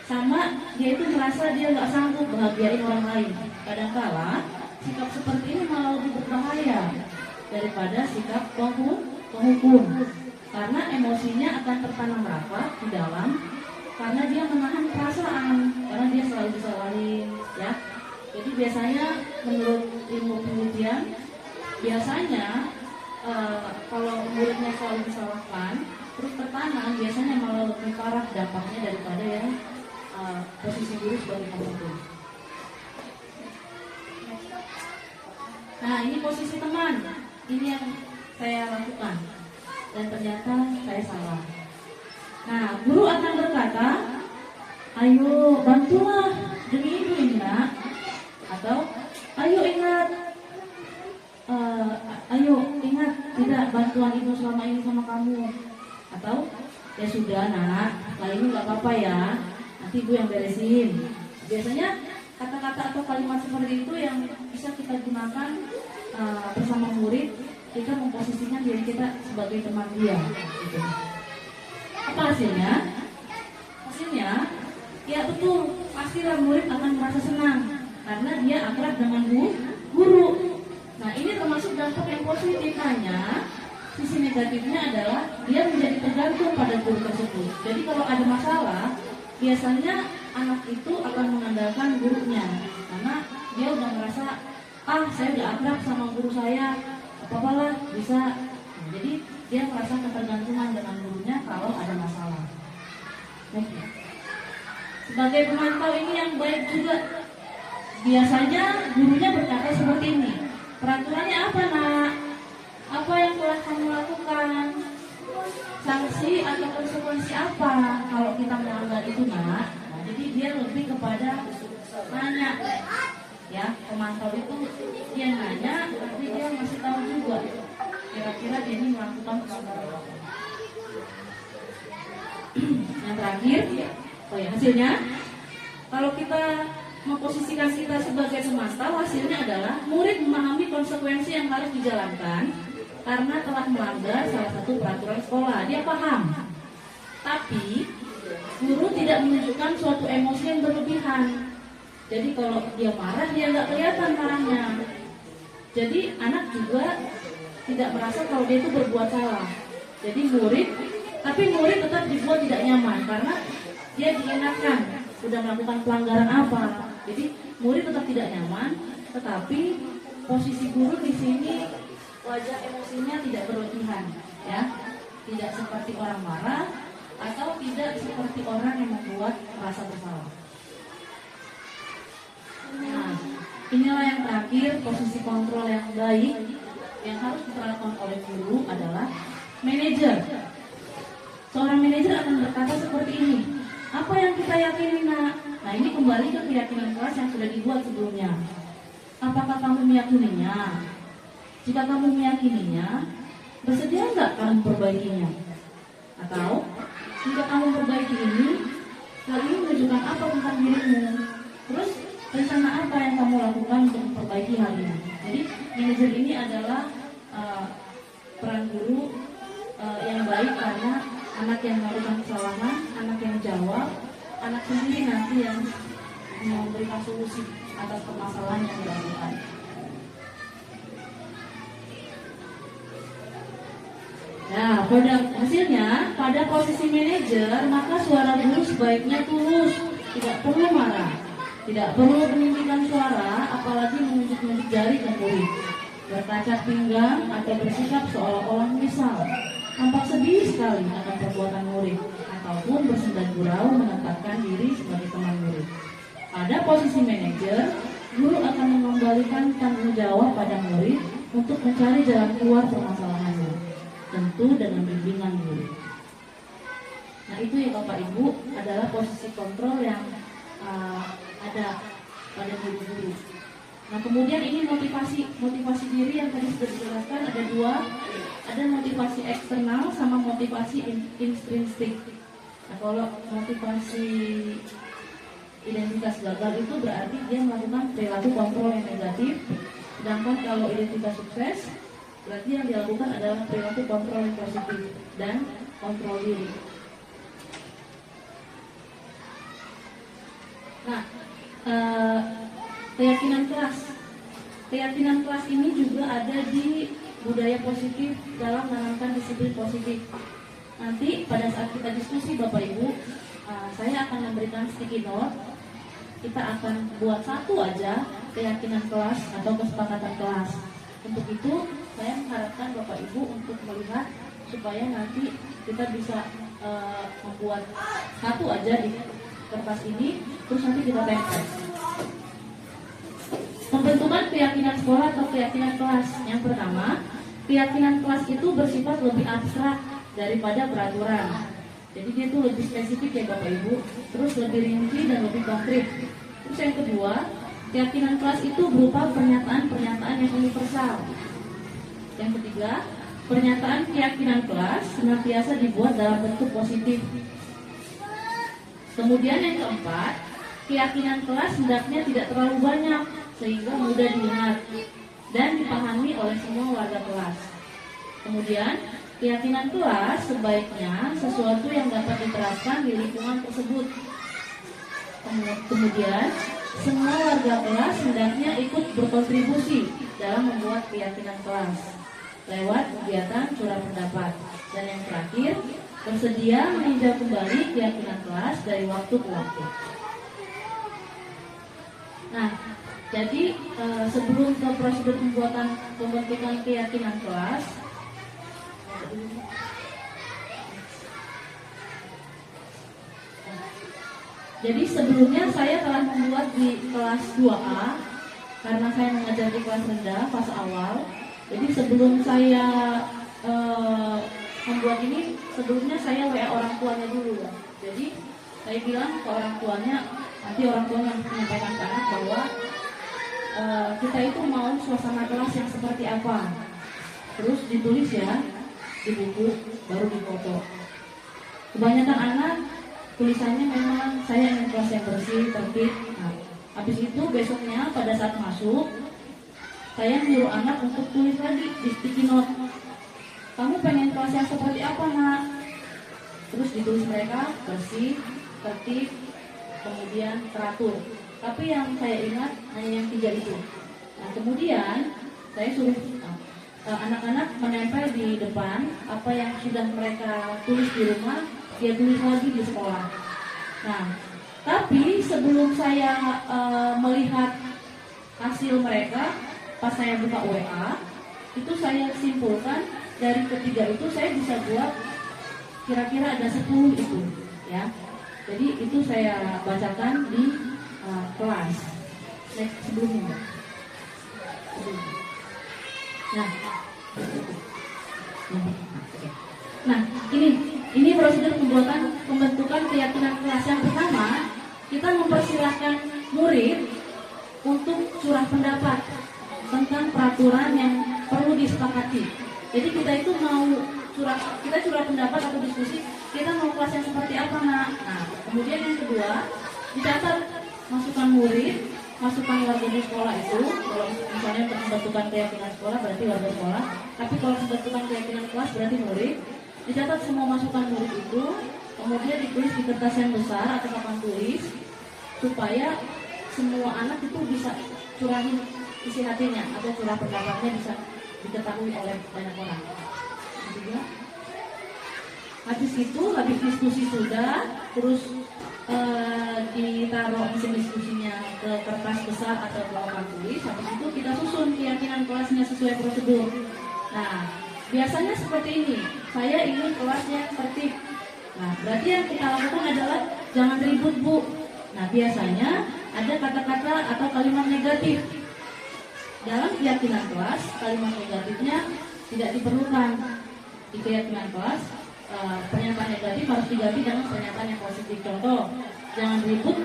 Sama dia itu merasa dia nggak sanggup bahagiain orang lain. Kadangkala sikap seperti ini malah lebih berbahaya daripada sikap penghukum. Karena emosinya akan tertanam rapat di dalam, karena dia menahan perasaan, karena dia selalu disalahin, ya. Jadi biasanya menurut ilmu penelitian, biasanya kalau muridnya selalu disalahkan, terus tertanam, biasanya malah lebih parah dampaknya daripada yang posisi guru sebagai penghukum. Nah, ini posisi teman, ini yang saya lakukan, dan ternyata saya salah. Nah, guru akan berkata, ayo bantulah demi ibu ini nak, atau ayo ingat, tidak bantuan ibu selama ini sama kamu, atau ya sudah nak, kali ini nggak apa-apa ya, nanti ibu yang beresin. Biasanya kata-kata atau kalimat seperti itu yang bisa kita gunakan bersama murid, kita memposisikan diri kita sebagai teman dia. Gitu. Apa hasilnya? Hasilnya, ya betul, pastilah murid akan merasa senang karena dia akrab dengan guru. Nah, ini termasuk dampak yang positif. Hanya sisi negatifnya adalah dia menjadi tergantung pada guru tersebut. Jadi kalau ada masalah, biasanya anak itu akan mengandalkan gurunya karena dia udah merasa, saya udah akrab sama guru saya, apa-apalah bisa. Jadi dia merasa ketergantungan dengan gurunya kalau ada masalah. Sebagai pemantau ini yang baik juga, biasanya gurunya berkata seperti ini, peraturannya apa nak? Apa yang telah kamu lakukan? Sanksi atau konsekuensi apa kalau kita melanggar itu nak? Nah, jadi dia lebih kepada nanya, ya, pemantau itu dia nanya, tapi dia masih tahu juga kira-kira dia ini melakukan pelanggaran apa. Yang terakhir, hasilnya, kalau kita memposisikan kita sebagai semasta, hasilnya adalah murid memahami konsekuensi yang harus dijalankan karena telah melanggar salah satu peraturan sekolah. Dia paham, tapi guru tidak menunjukkan suatu emosi yang berlebihan. Jadi kalau dia marah, dia nggak kelihatan marahnya. Jadi anak juga tidak merasa kalau dia itu berbuat salah. Jadi tapi murid tetap dibuat tidak nyaman karena dia diingatkan sudah melakukan pelanggaran apa. Jadi murid tetap tidak nyaman, tetapi posisi guru di sini wajah emosinya tidak berlebihan, ya, tidak seperti orang marah atau tidak seperti orang yang membuat rasa bersalah. Nah, inilah yang terakhir, posisi kontrol yang baik yang harus diterapkan oleh guru adalah manajer. Seorang manajer akan berkata seperti ini, apa yang kita yakini nak? Nah, ini kembali ke keyakinan kelas yang sudah dibuat sebelumnya. Apakah kamu meyakininya? Jika kamu meyakininya, bersedia nggak kamu perbaikinya? Atau jika kamu perbaiki ini, hal ini menunjukkan apa tentang dirimu? Terus rencana apa yang kamu lakukan untuk memperbaiki hal ini? Jadi manajer ini adalah peran guru yang baik, karena anak yang melakukan kesalahan, anak yang jawab, anak sendiri nanti yang memberikan solusi atas permasalahan yang dilakukan. Nah, pada hasilnya, pada posisi manajer, maka suara guru sebaiknya tulus, tidak perlu marah, tidak perlu meninggikan suara, apalagi menunjuk-nunjuk jari ke murid, berkaca pinggang atau bersikap seolah-olah menyesal, tampak sedih sekali akan perbuatan murid, ataupun bersenda gurau menempatkan diri sebagai teman murid. Pada posisi manajer, guru akan mengembalikan tanggung jawab pada murid untuk mencari jalan keluar permasalahannya, tentu dengan bimbingan guru. Nah, itu ya Bapak Ibu adalah posisi kontrol yang ada pada guru-guru. Nah, kemudian ini motivasi diri yang tadi sudah dijelaskan ada dua, ada motivasi eksternal sama motivasi intrinsik. Nah, kalau motivasi identitas gagal itu berarti dia melakukan perilaku kontrol yang negatif, sedangkan kalau identitas sukses berarti yang dilakukan adalah perilaku kontrol yang positif dan kontrol diri. Nah, keyakinan kelas ini juga ada di budaya positif dalam menanamkan disiplin positif. Nanti pada saat kita diskusi Bapak Ibu, saya akan memberikan sticky note. Kita akan buat satu aja keyakinan kelas atau kesepakatan kelas. Untuk itu saya mengharapkan Bapak Ibu untuk melihat supaya nanti kita bisa membuat satu aja di kertas ini, terus nanti kita tempel. Pembentukan keyakinan sekolah atau keyakinan kelas. Yang pertama, keyakinan kelas itu bersifat lebih abstrak daripada peraturan. Jadi dia itu lebih spesifik ya Bapak Ibu, terus lebih rinci dan lebih konkret. Terus yang kedua, keyakinan kelas itu berupa pernyataan-pernyataan yang universal. Yang ketiga, pernyataan keyakinan kelas senantiasa dibuat dalam bentuk positif. Kemudian yang keempat, keyakinan kelas hendaknya tidak terlalu banyak sehingga mudah diingat dan dipahami oleh semua warga kelas. Kemudian, keyakinan kelas sebaiknya sesuatu yang dapat diterapkan di lingkungan tersebut. Kemudian, semua warga kelas hendaknya ikut berkontribusi dalam membuat keyakinan kelas lewat kegiatan curah pendapat. Dan yang terakhir, bersedia meninjau kembali keyakinan kelas dari waktu ke waktu. Nah, jadi sebelum ke prosedur pembentukan keyakinan kelas, jadi sebelumnya saya telah membuat di kelas 2A karena saya mengajar di kelas rendah pas awal. Jadi sebelum saya membuat ini, sebelumnya saya WA orang tuanya dulu ya. Jadi saya bilang ke orang tuanya, nanti orang tuanya menyampaikan ke anak bahwa kita itu mau suasana kelas yang seperti apa. Terus ditulis ya di buku, baru difoto. Kebanyakan anak tulisannya memang saya ingin kelas yang bersih, tertib. Nah, habis itu besoknya pada saat masuk, saya menyuruh anak untuk tulis lagi di sticky note. Kamu pengen kelas yang seperti apa, Nak? Terus ditulis mereka bersih, tertib, kemudian teratur. Tapi yang saya ingat hanya yang 3 itu. Nah, kemudian saya suruh anak-anak menempel di depan apa yang sudah mereka tulis di rumah, dia tulis lagi di sekolah. Nah, tapi sebelum saya melihat hasil mereka, pas saya buka WA, itu saya simpulkan dari ketiga itu saya bisa buat kira-kira ada 10 itu, ya. Jadi itu saya bacakan di kelas. Next sebelumnya. Nah, ini prosedur pembentukan keyakinan kelas. Yang pertama, kita mempersilahkan murid untuk curah pendapat tentang peraturan yang perlu disepakati. Jadi kita itu mau curah pendapat atau diskusi, kita mau kelas yang seperti apa, Nak? Nah, kemudian yang kedua, dicatat masukan murid, masukan warga di sekolah itu. Kalau misalnya untuk pembentukan keyakinan sekolah berarti warga sekolah, tapi kalau pembentukan keyakinan kelas berarti murid. Dicatat semua masukan murid itu, kemudian ditulis di kertas yang besar atau papan tulis, supaya semua anak itu bisa curahin isi hatinya atau curah pendapatnya bisa diketahui oleh banyak orang. Juga. Habis itu, habis diskusi sudah, terus ditaruh mesin diskusinya ke kertas besar atau ke papan tulis. Habis itu kita susun keyakinan kelasnya sesuai prosedur. Nah, biasanya seperti ini. Saya ingin kelasnya tertib. Nah, berarti yang kita lakukan adalah jangan ribut, Bu. Nah, biasanya ada kata-kata atau kalimat negatif. Dalam keyakinan kelas, kalimat negatifnya tidak diperlukan. Di keyakinan kelas, pernyataan negatif harus diganti dengan pernyataan yang positif. Contoh, jangan ribut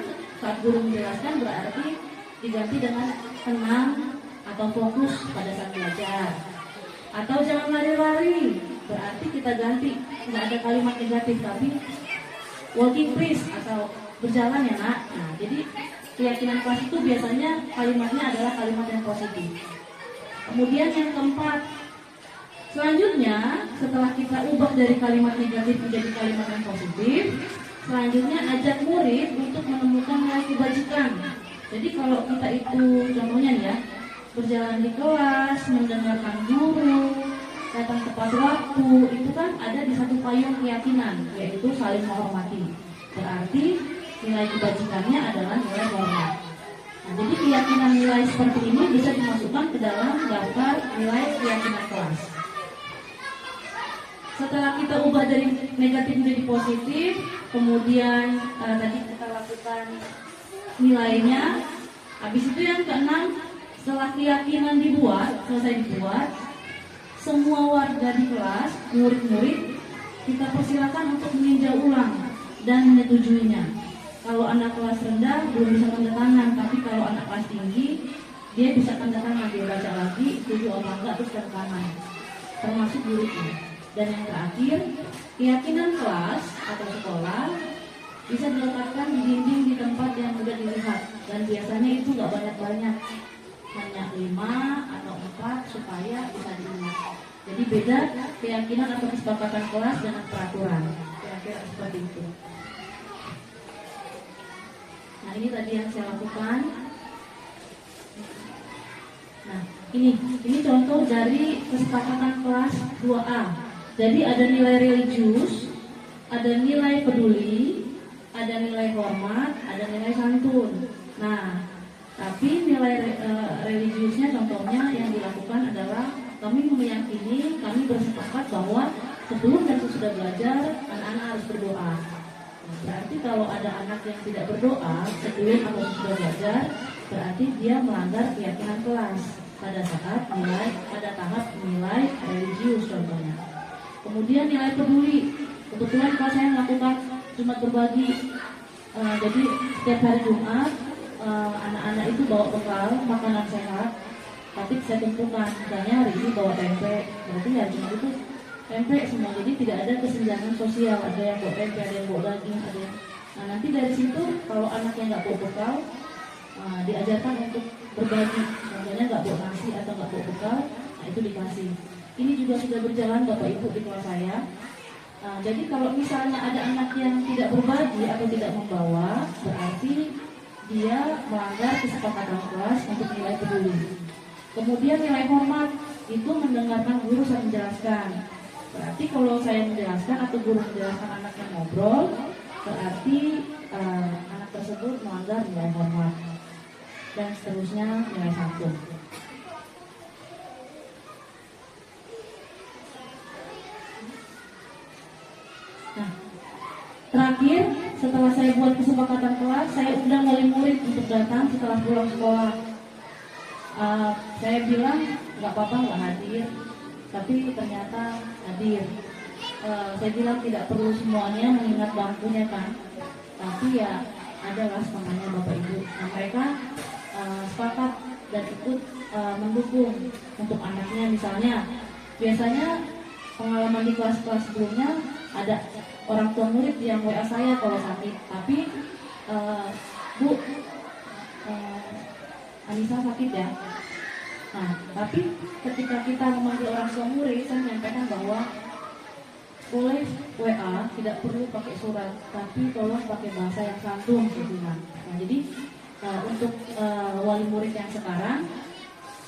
saat guru menjelaskan, berarti diganti dengan tenang atau fokus pada saat belajar. Atau jangan lari-lari, berarti kita ganti, nggak ada kalimat negatif tapi walking please atau berjalan ya, Nak. Nah, jadi keyakinan kelas itu biasanya kalimatnya adalah kalimat yang positif. Kemudian yang keempat, selanjutnya setelah kita ubah dari kalimat negatif menjadi kalimat yang positif, selanjutnya ajak murid untuk menemukan nilai kebajikan. Jadi kalau kita itu contohnya ya, berjalan di kelas, mendengarkan guru, datang tepat waktu, itu kan ada di satu payung keyakinan, yaitu saling menghormati. Berarti nilai kebajikannya adalah nilai hormat. Nah, jadi keyakinan nilai seperti ini bisa dimasukkan ke dalam daftar nilai keyakinan kelas. Setelah kita ubah dari negatif menjadi positif, kemudian tadi kita lakukan nilainya. Habis itu yang keenam, setelah keyakinan selesai dibuat, semua warga di kelas, murid-murid, kita persilakan untuk meninjau ulang dan menyetujuinya. Kalau anak kelas rendah belum bisa tanda tangan, tapi kalau anak kelas tinggi, dia bisa tanda tangan, dia baca lagi, setuju apa enggak, terus tanda tangan, termasuk muridnya. Dan yang terakhir, keyakinan kelas atau sekolah bisa diletakkan di dinding di tempat yang mudah dilihat, dan biasanya itu nggak banyak-banyak, hanya 5 atau 4 supaya bisa dilihat. Jadi beda keyakinan atau kesepakatan kelas dengan peraturan, kira-kira seperti itu. Nah, ini tadi yang saya lakukan. Nah, ini contoh dari kesepakatan kelas 2A. Jadi ada nilai religius, ada nilai peduli, ada nilai hormat, ada nilai santun. Nah, tapi nilai religiusnya contohnya yang dilakukan adalah kami meyakini, kami bersepakat bahwa sebelum dan sesudah belajar anak-anak harus berdoa. Nah, berarti kalau ada anak yang tidak berdoa sebelum atau sesudah belajar, berarti dia melanggar keyakinan kelas pada tahap nilai religius contohnya. Kemudian nilai peduli. Kebetulan kalau saya melakukan Jumat berbagi, jadi setiap hari Jumat anak-anak itu bawa bekal makanan sehat, tapi saya tentukan, misalnya hari ini bawa tempe, berarti ya Jumat itu tempe semua, jadi tidak ada kesenjangan sosial, ada yang bawa tempe, ada yang bawa daging, ada yang... Nah, nanti dari situ kalau anak yang nggak bawa bekal, diajarkan untuk berbagi, contohnya nggak bawa nasi atau nggak bawa bekal, nah itu dikasih. Ini juga sudah berjalan Bapak Ibu di kelas saya. Jadi kalau misalnya ada anak yang tidak berbagi atau tidak membawa, berarti dia melanggar kesepakatan kelas untuk nilai peduli. Kemudian nilai hormat itu mendengarkan guru saat menjelaskan. Berarti kalau saya menjelaskan atau guru menjelaskan anak yang ngobrol, berarti anak tersebut melanggar nilai hormat. Dan seterusnya nilai santun. Nah, terakhir setelah saya buat kesepakatan kelas, saya undang wali murid untuk datang setelah pulang sekolah. Saya bilang nggak apa-apa nggak hadir, tapi ternyata hadir. Saya bilang tidak perlu semuanya mengingat bangkunya kan, tapi ya adalah semuanya Bapak Ibu. Nah, mereka sepakat dan ikut mendukung untuk anaknya. Misalnya biasanya pengalaman di kelas-kelas sebelumnya ada orang tua murid yang WA saya kalau sakit, tapi Bu, Anissa sakit ya. Nah, tapi ketika kita memanggil orang tua murid, saya menyampaikan bahwa boleh WA, tidak perlu pakai surat, tapi tolong pakai bahasa yang santun gitu kan. Nah, jadi untuk wali murid yang sekarang,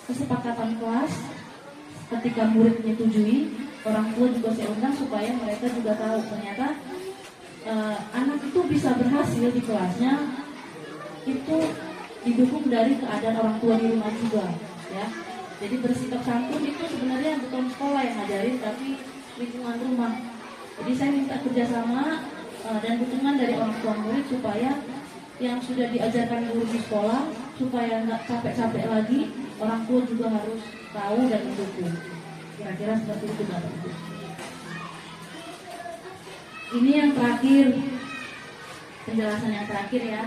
kesepakatan kelas ketika murid menyetujui, orang tua juga saya undang supaya mereka juga tahu ternyata anak itu bisa berhasil di kelasnya itu didukung dari keadaan orang tua di rumah juga, ya. Jadi bersikap santun itu sebenarnya bukan sekolah yang ngajarin, tapi lingkungan rumah. Jadi saya minta kerjasama dan dukungan dari orang tua murid supaya yang sudah diajarkan guru di sekolah supaya nggak capek-capek lagi, orang tua juga harus tahu dan mendukung. Kira-kira seperti itu Bapak Ibu. Ini yang terakhir, penjelasan yang terakhir ya,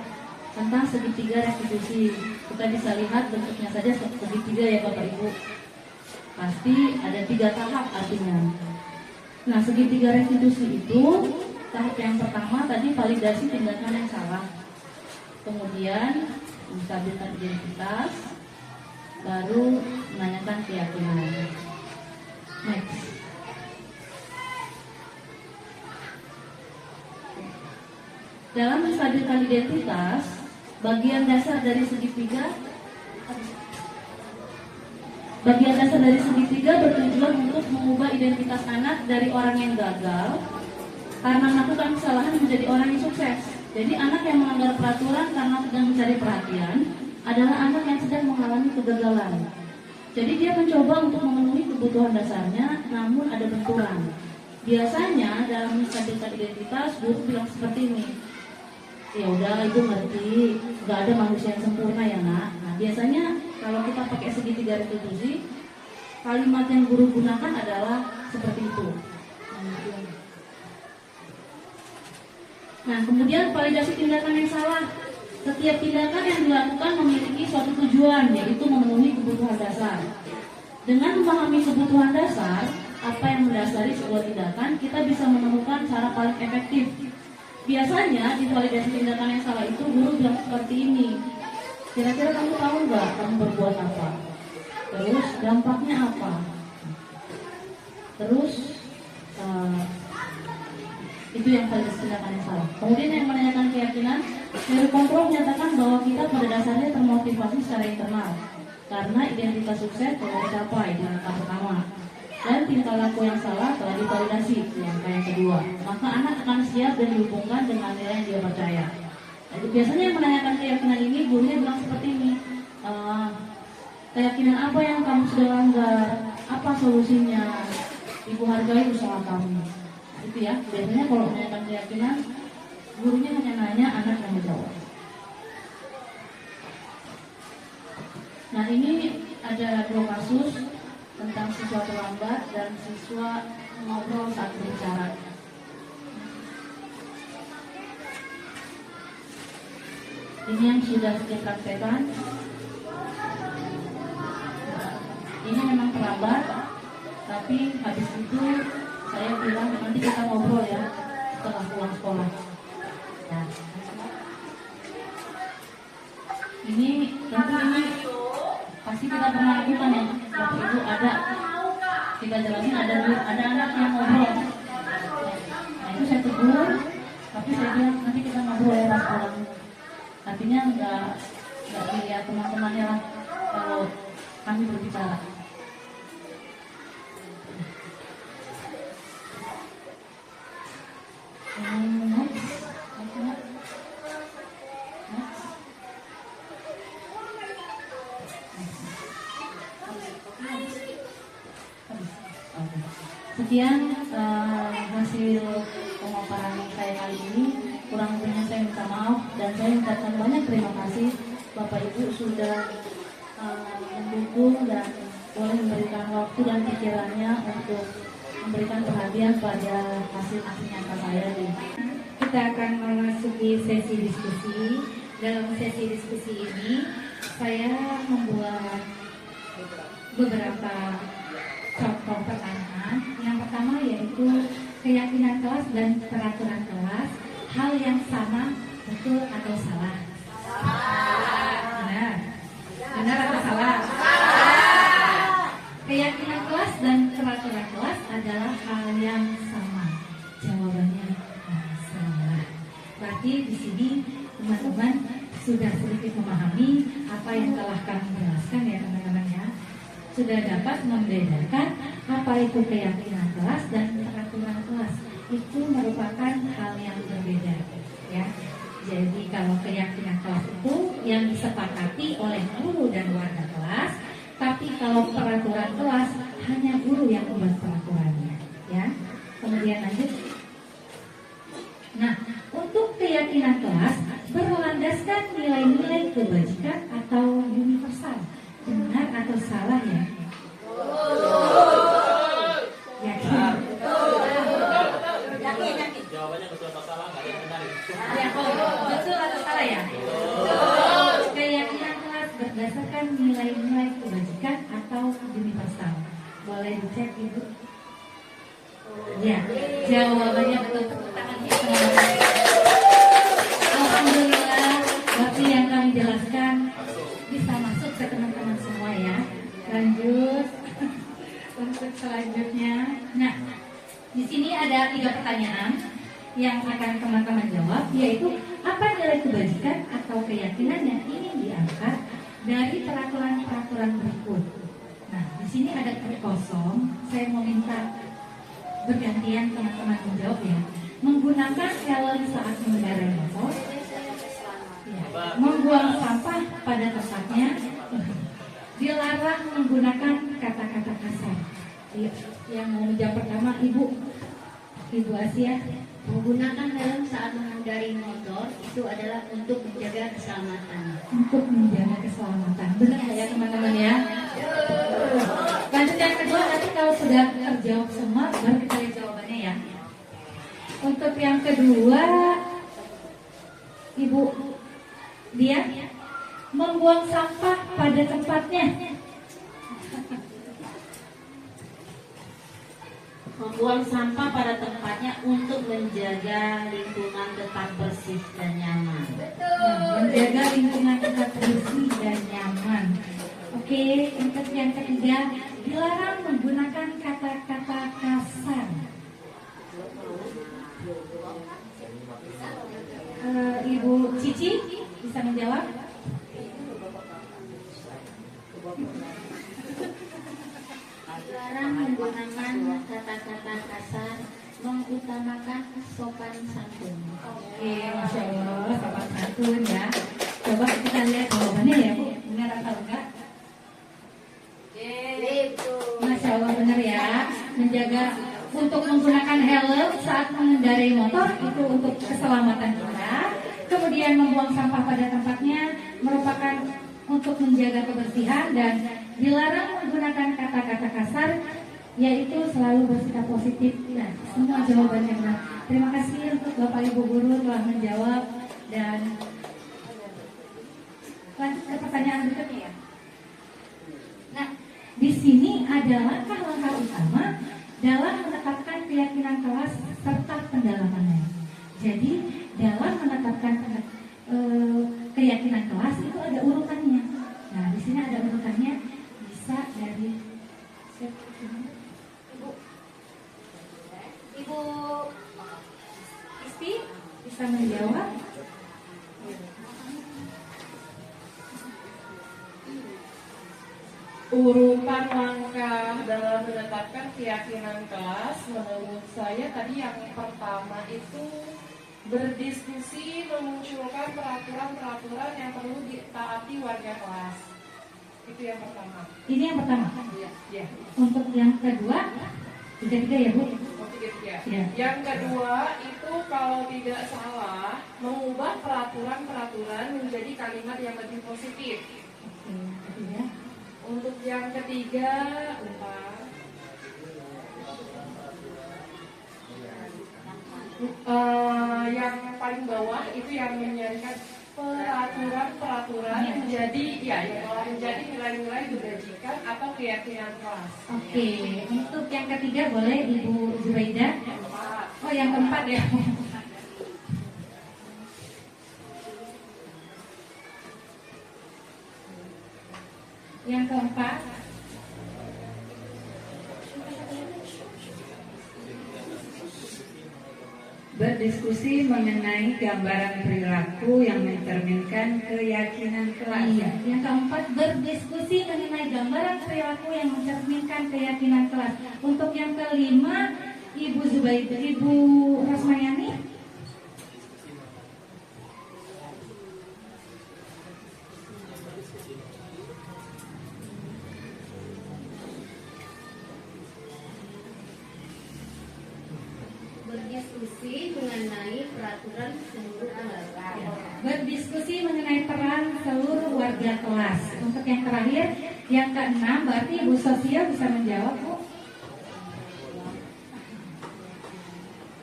tentang segitiga restitusi. Kita bisa lihat bentuknya saja segitiga ya Bapak Ibu. Pasti ada 3 tahap artinya. Nah, segitiga restitusi itu tahap yang pertama tadi validasi tindakan yang salah. Kemudian menstabilkan identitas, baru menanyakan keyakinan. Next. Dalam menstabilkan identitas, bagian dasar dari segitiga bertujuan untuk mengubah identitas anak dari orang yang gagal karena melakukan kesalahan menjadi orang yang sukses. Jadi anak yang melanggar peraturan karena sedang mencari perhatian adalah anak yang sedang mengalami kegagalan. Jadi dia mencoba untuk memenuhi kebutuhan dasarnya, namun ada benturan. Biasanya dalam menstabilkan identitas, guru bilang seperti ini. Ya udah, ibu ngerti, nggak ada manusia yang sempurna ya nak. Nah biasanya kalau kita pakai segitiga restitusi, kalimat yang guru gunakan adalah seperti itu. Nah kemudian validasi tindakan yang salah. Setiap tindakan yang dilakukan memiliki suatu tujuan, yaitu memenuhi kebutuhan dasar. Dengan memahami kebutuhan dasar, apa yang mendasari sebuah tindakan, kita bisa menemukan cara paling efektif. Biasanya di validasi tindakan yang salah itu guru bilang seperti ini. Kira-kira kamu tahu nggak kamu berbuat apa? Terus dampaknya apa? Terus itu yang validasi tindakan yang salah. Kemudian yang menanyakan keyakinan, teori kontrol menyatakan bahwa kita pada dasarnya termotivasi secara internal karena identitas sukses telah dicapai di langkah pertama. Dan tingkah laku yang salah telah divalidasi di langkah yang kedua. Maka anak akan siap dan dihubungkan dengan nilai yang dia percaya. Jadi biasanya yang menanyakan keyakinan ini, gurunya bilang seperti ini. Keyakinan apa yang kamu sudah langgar? Apa solusinya? Ibu hargai usaha kamu. Nah, itu ya. Biasanya kalau menanyakan keyakinan, gurunya hanya nanya, anak yang menjawab. Nah ini ada 2 kasus tentang siswa terlambat dan siswa ngobrol saat berbicara. Ini yang sudah saya praktekkan. Ini memang terlambat, tapi habis itu saya bilang nanti kita ngobrol ya setelah pulang sekolah. Nah, ini tentu ini pasti kita pernah lakukan ya. Waktu itu ada kita jelasin ada anak yang ngobrol. Nah itu saya tegur, tapi saya bilang nanti kita ngobrol ya pas pulang. Artinya nggak dilihat teman-temannya lah kalau kami berbicara. Sekian hasil pemaparan saya kali ini. Kurang lebihnya saya minta maaf dan saya mengucapkan banyak terima kasih Bapak Ibu sudah mendukung dan boleh memberikan waktu dan pikirannya untuk memberikan perhatian pada hasil nyata saya ini. Kita akan memasuki sesi diskusi. Dalam sesi diskusi ini saya membuat beberapa contoh pertanyaan. Yang pertama yaitu keyakinan kelas dan peraturan kelas, hal yang sama, betul atau salah? Benar. Benar atau salah? Keyakinan kelas dan peraturan kelas adalah hal yang sama. Jawabannya salah. Berarti di sini teman-teman sudah sedikit memahami apa yang telah kami jelaskan ya teman-teman ya. Sudah dapat membedakan apa itu keyakinan kelas dan peraturan kelas. Itu merupakan hal yang berbeda ya. Jadi kalau keyakinan kelas itu yang disepakati oleh guru dan warga kelas, tapi kalau peraturan kelas hanya guru yang membuat peraturannya ya. Kemudian lanjut. Nah, untuk keyakinan kelas berlandaskan nilai-nilai kebajikan atau universal. Benar atau salah ya? Yakin? Jawabannya betul atau salah, nggak ada yang benar. Ya, betul atau salah ya? Keyakinan kelas berdasarkan nilai-nilai kebajikan atau universal. Boleh dicek Ibu? Ya, jawabannya betul. Tepuk tangan ya. Alhamdulillah, berarti yang kami jelaskan bisa masuk ke teman-teman semua ya. Lanjut untuk selanjutnya. Nah, di sini ada 3 pertanyaan yang akan teman-teman jawab, yaitu apa nilai kebajikan atau keyakinan yang ingin diangkat dari peraturan-peraturan berikut. Nah, di sini ada kosong. Saya mau minta bergantian teman-teman menjawab ya. Menggunakan helm saat mengendarai motor, ya. Membuang sampah pada tempatnya, dilarang menggunakan kata-kata kasar. Yang mau menjawab pertama Ibu Asia. Menggunakan helm saat mengendarai motor itu adalah untuk menjaga keselamatan. Untuk menjaga keselamatan. Benar ya teman-teman ya? Lanjut yang kedua, nanti kalau sudah terjawab semua baru kita lihat jawabannya ya. Untuk yang kedua, Ibu dia membuang sampah pada tempatnya. Membuang sampah pada tempatnya untuk menjaga lingkungan tetap bersih dan nyaman. Menjaga lingkungan tetap bersih dan nyaman. Oke, untuk yang ketiga, dilarang menggunakan kata-kata kasar. Ibu Cici bisa menjawab? Dilarang menggunakan kata-kata kasar, mengutamakan sopan santun. Oke, Masya Allah, sopan santun ya. Coba kita lihat jawabannya ya Bu, benar atau enggak? Masya Allah benar ya. Menjaga untuk menggunakan helm saat mengendarai motor itu untuk keselamatan kita. Kemudian membuang sampah pada tempatnya merupakan untuk menjaga kebersihan, dan dilarang menggunakan kata-kata kasar, yaitu selalu bersikap positif. Nah, semua jawabannya benar. Terima kasih untuk Bapak Ibu Guru telah menjawab, dan lanjut ke pertanyaan berikutnya ya. Nah, di sini adalah langkah utama dalam menetapkan keyakinan kelas serta pendalamannya. Jadi dalam menetapkan keyakinan kelas itu ada urutannya. Nah, di sini ada urutannya, bisa dari Ibu Isti bisa menjawab. Urutan langkah dalam menetapkan keyakinan kelas, menurut saya tadi yang pertama itu berdiskusi memunculkan peraturan-peraturan yang perlu ditaati warga kelas. Itu yang pertama. Ini yang pertama. Ya. Untuk yang kedua, tiga-tiga ya Bu. Ya. Yang kedua itu kalau tidak salah mengubah peraturan-peraturan menjadi kalimat yang lebih positif. Oke, ketiga. Untuk yang ketiga, yang paling bawah itu yang menyarankan peraturan menjadi menjadi nilai-nilai kebajikan atau keyakinan kelas. Oke, untuk yang ketiga boleh Ibu Zubaida. Oh, yang keempat ya. Yang keempat, berdiskusi mengenai gambaran perilaku yang mencerminkan keyakinan kelas. iya. Yang keempat, berdiskusi mengenai gambaran perilaku yang mencerminkan keyakinan kelas. Untuk yang kelima, Ibu Zubaida, Ibu Rosmayani. Berdiskusi mengenai peraturan seluruh keluarga. Berdiskusi mengenai peran seluruh warga kelas. Untuk yang terakhir, yang keenam, berarti Ibu Sosial bisa menjawab, Bu.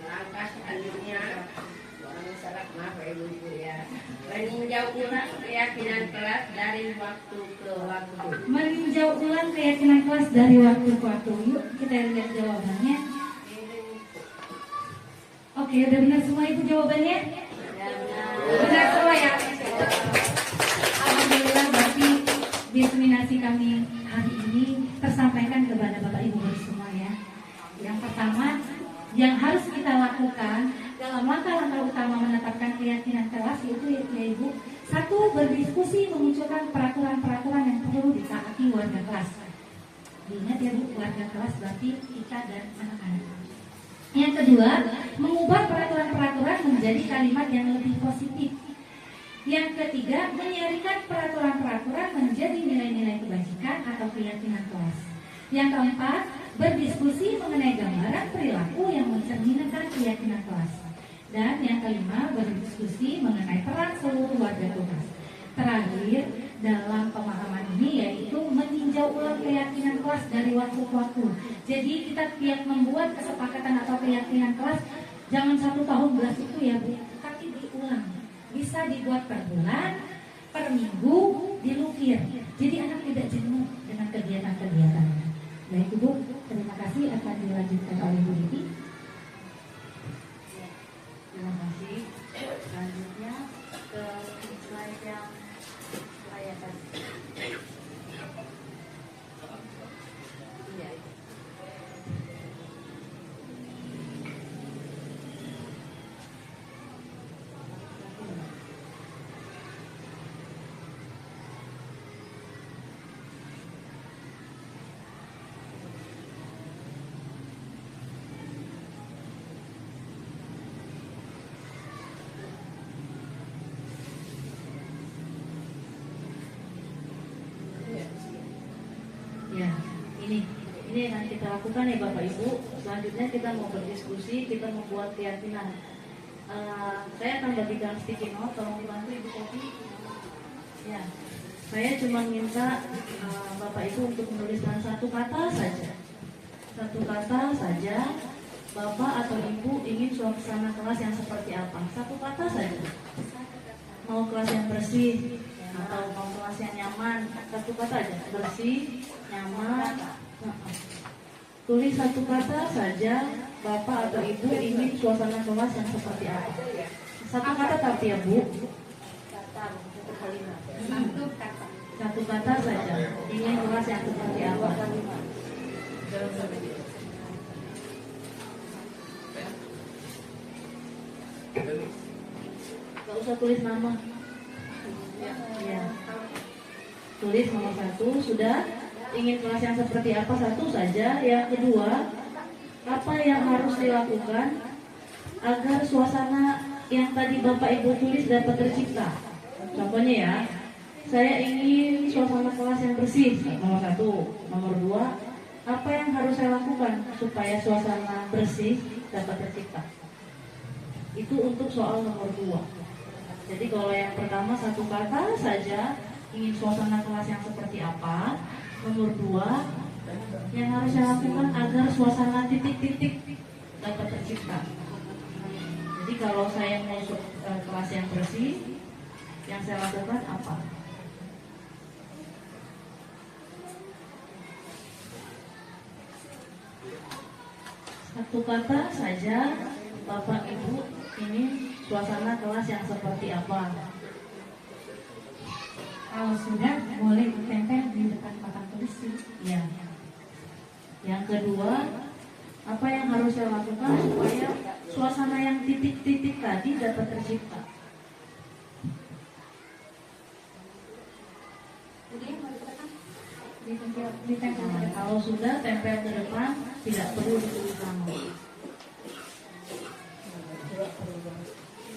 Langkah selanjutnya, maaf Ibu ya, meninjau ulang keyakinan kelas dari waktu ke waktu. Meninjau ulang keyakinan kelas dari waktu ke waktu. Yuk kita lihat jawabannya. Oke, udah benar semua Ibu jawabannya? Benar semua ya? Alhamdulillah, berarti diseminasi kami hari ini tersampaikan kepada Bapak Ibu semua ya. Yang pertama, yang harus kita lakukan dalam langkah-langkah utama menetapkan keyakinan kelas yaitu ya Ibu, satu, berdiskusi memunculkan peraturan-peraturan yang perlu ditaati warga kelas. Diingat ya Bu, warga kelas berarti kita dan anak-anak. Yang kedua, mengubah peraturan-peraturan menjadi kalimat yang lebih positif. Yang ketiga, menyaringkan peraturan-peraturan menjadi nilai-nilai kebajikan atau keyakinan kelas. Yang keempat, berdiskusi mengenai gambaran perilaku yang mencerminkan keyakinan kelas. Dan yang kelima, berdiskusi mengenai peran seluruh warga kelas. Terakhir, dalam pemahaman ini yaitu meninjau ulang keyakinan kelas dari waktu ke waktu. Jadi kita tiap membuat kesepakatan atau keyakinan kelas, jangan 1 tahun belas itu ya Bu, tapi diulang. Bisa dibuat per bulan, per minggu, dilukir. Jadi anak tidak jenuh dengan kegiatan-kegiatannya. Baik Ibu, terima kasih, akan dilanjutkan oleh Bu Diti. Terima kasih. Selanjutnya ke slide yang saya tadi. Iya. Ya, ini yang kita lakukan ya Bapak Ibu. Selanjutnya kita mau berdiskusi, kita membuat keyakinan. Saya akan bagikan sticky note, tolong dibantu Ibu Kopi. Ya, saya cuma minta Bapak Ibu untuk menuliskan satu kata saja. Satu kata saja. Bapak atau Ibu ingin suasana kelas yang seperti apa? Satu kata saja. Mau kelas yang bersih atau mau kelas yang nyaman? Satu kata aja. Bersih, nyaman. Tulis satu kata saja. Bapak atau Ibu ingin suasana kelas yang seperti apa? Satu kata tapi ya Bu. Satu kata saja. Ingin kelas yang seperti apa? Gak usah tulis nama. Ya. Tulis nomor 1 sudah. Ingin kelas yang seperti apa? Satu saja. Yang kedua, apa yang harus dilakukan agar suasana yang tadi Bapak Ibu tulis dapat tercipta? Contohnya ya, saya ingin suasana kelas yang bersih. Nomor 1. Nomor 2, apa yang harus saya lakukan supaya suasana bersih dapat tercipta? Itu untuk soal nomor 2. Jadi kalau yang pertama satu kata saja, ingin suasana kelas yang seperti apa. Nomor 2, yang harus saya lakukan agar suasana titik-titik dapat tercipta. Jadi kalau saya mau kelas yang bersih, Yang saya lakukan apa? Satu kata saja, Bapak Ibu, ini suasana kelas yang seperti apa? Kalau sudah boleh ditempel di depan papan tulis. Ya. Yang kedua, apa yang harus saya lakukan supaya suasana yang titik-titik tadi dapat tercipta? Ditempel ke depan. Kalau sudah tempel ke depan, tidak perlu ditulis nama.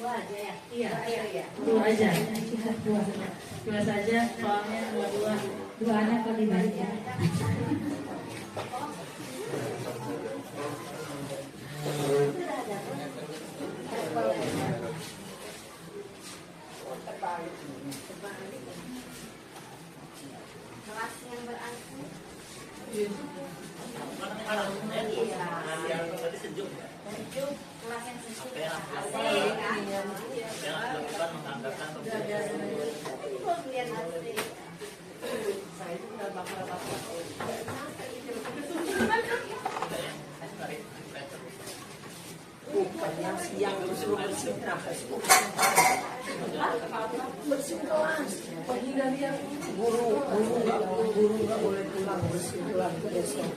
Dua aja ya. Iya, Iya. dua aja. Dua saja. Dua saja, soalnya dua-dua. Dua anak kalau dibalik ya. Kelas yang berarti. Sejuk. Kelas yang sejuk. Asik. Lihat asik. Saya itu nggak bakal bukan yang siang disuruh bersih bersih kelas pagi dari yang guru nggak boleh pulang bersih pulang besok.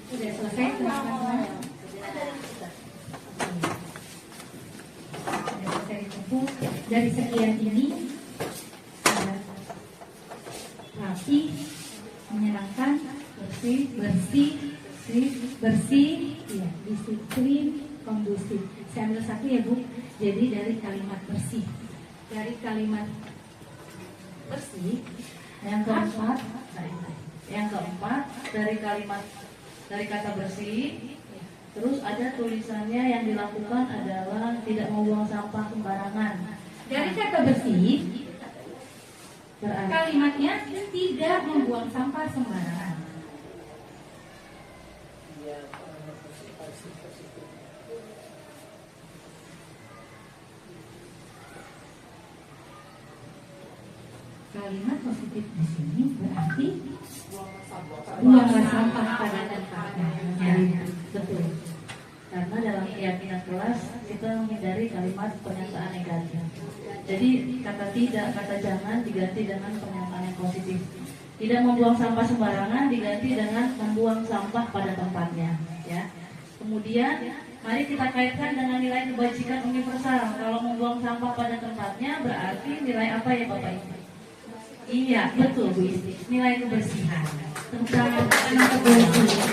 Sudah selesai teman-teman. Sudah selesai ditempuh. Dari sekian ini rapi, menyenangkan, bersih, ya, disiplin, kondusif. Saya ambil satu ya Bu. Jadi dari kalimat bersih, Yang keempat dari kata bersih. Terus ada tulisannya yang dilakukan adalah tidak membuang sampah sembarangan. dari kata bersih, Berarti kalimatnya tidak membuang sampah sembarangan. Kalimat positif di sini berarti buanglah sampah pada tempatnya. ya, betul. Karena dalam keyakinan kelas kita menghindari kalimat pernyataan negatif. Jadi kata tidak, kata jangan diganti dengan pernyataan yang positif. Tidak membuang sampah sembarangan diganti dengan membuang sampah pada tempatnya. Ya. Kemudian mari kita kaitkan dengan nilai kebajikan universal. Kalau membuang sampah pada tempatnya berarti nilai apa ya Bapak Ibu? Iya, betul Bu Isti. Nilai kebersihan. Tentang kebersihan.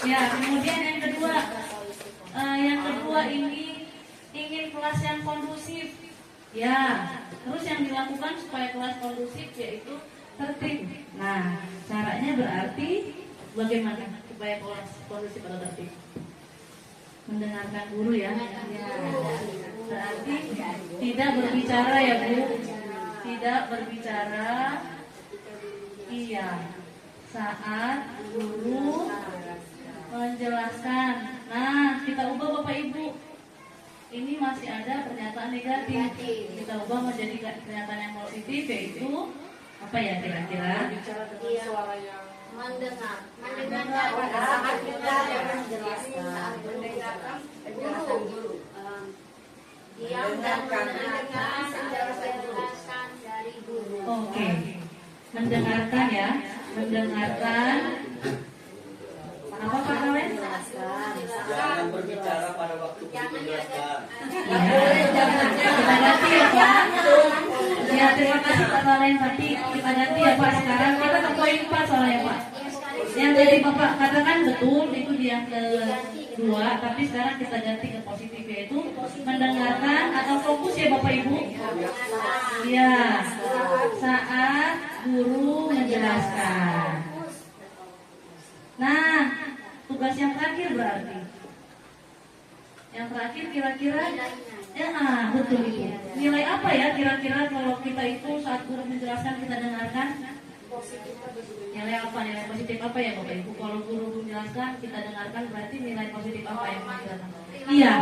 Ya, kemudian yang kedua ini ingin kelas yang kondusif. Ya, terus yang dilakukan supaya kelas kondusif yaitu tertib. Nah, caranya berarti bagaimana supaya kelas kondusif atau tertib? Mendengarkan guru ya. Berarti tidak berbicara ya Bu. Tidak berbicara. Iya. Saat guru menjelaskan. Nah, kita ubah Bapak Ibu. Ini masih ada pernyataan negatif. Kita ubah menjadi pernyataan yang positif, yaitu apa ya kira-kira? Bicara dengan suara yang Mendengar pada saat kita menjelaskan penjelasan guru. Diam dan mendengarkan penjelasan dari guru. Oke. Mendengarkan ya. Mendengarkan. Apa Pak Kalen? Jangan berbicara pada waktu menjelaskan. Jangan. Kita ganti ya Pak. Ya, terima kasih Pak Kalen. Tapi kita ganti ya Pak sekarang. Kita ke poin 4 soalnya Pak. Yang tadi Bapak katakan betul itu di yang kedua, tapi sekarang kita ganti ke positif yaitu mendengarkan atau fokus ya Bapak Ibu. Ya, saat guru menjelaskan. Nah, tugas yang terakhir berarti. Yang terakhir kira-kira betul itu. Nilai apa ya kira-kira kalau kita itu saat guru menjelaskan kita dengarkan? Nilai apa? Nilai positif apa ya Bapak Ibu? Kalau guru menjelaskan kita dengarkan berarti nilai positif apa yang kita dengarkan? Iya.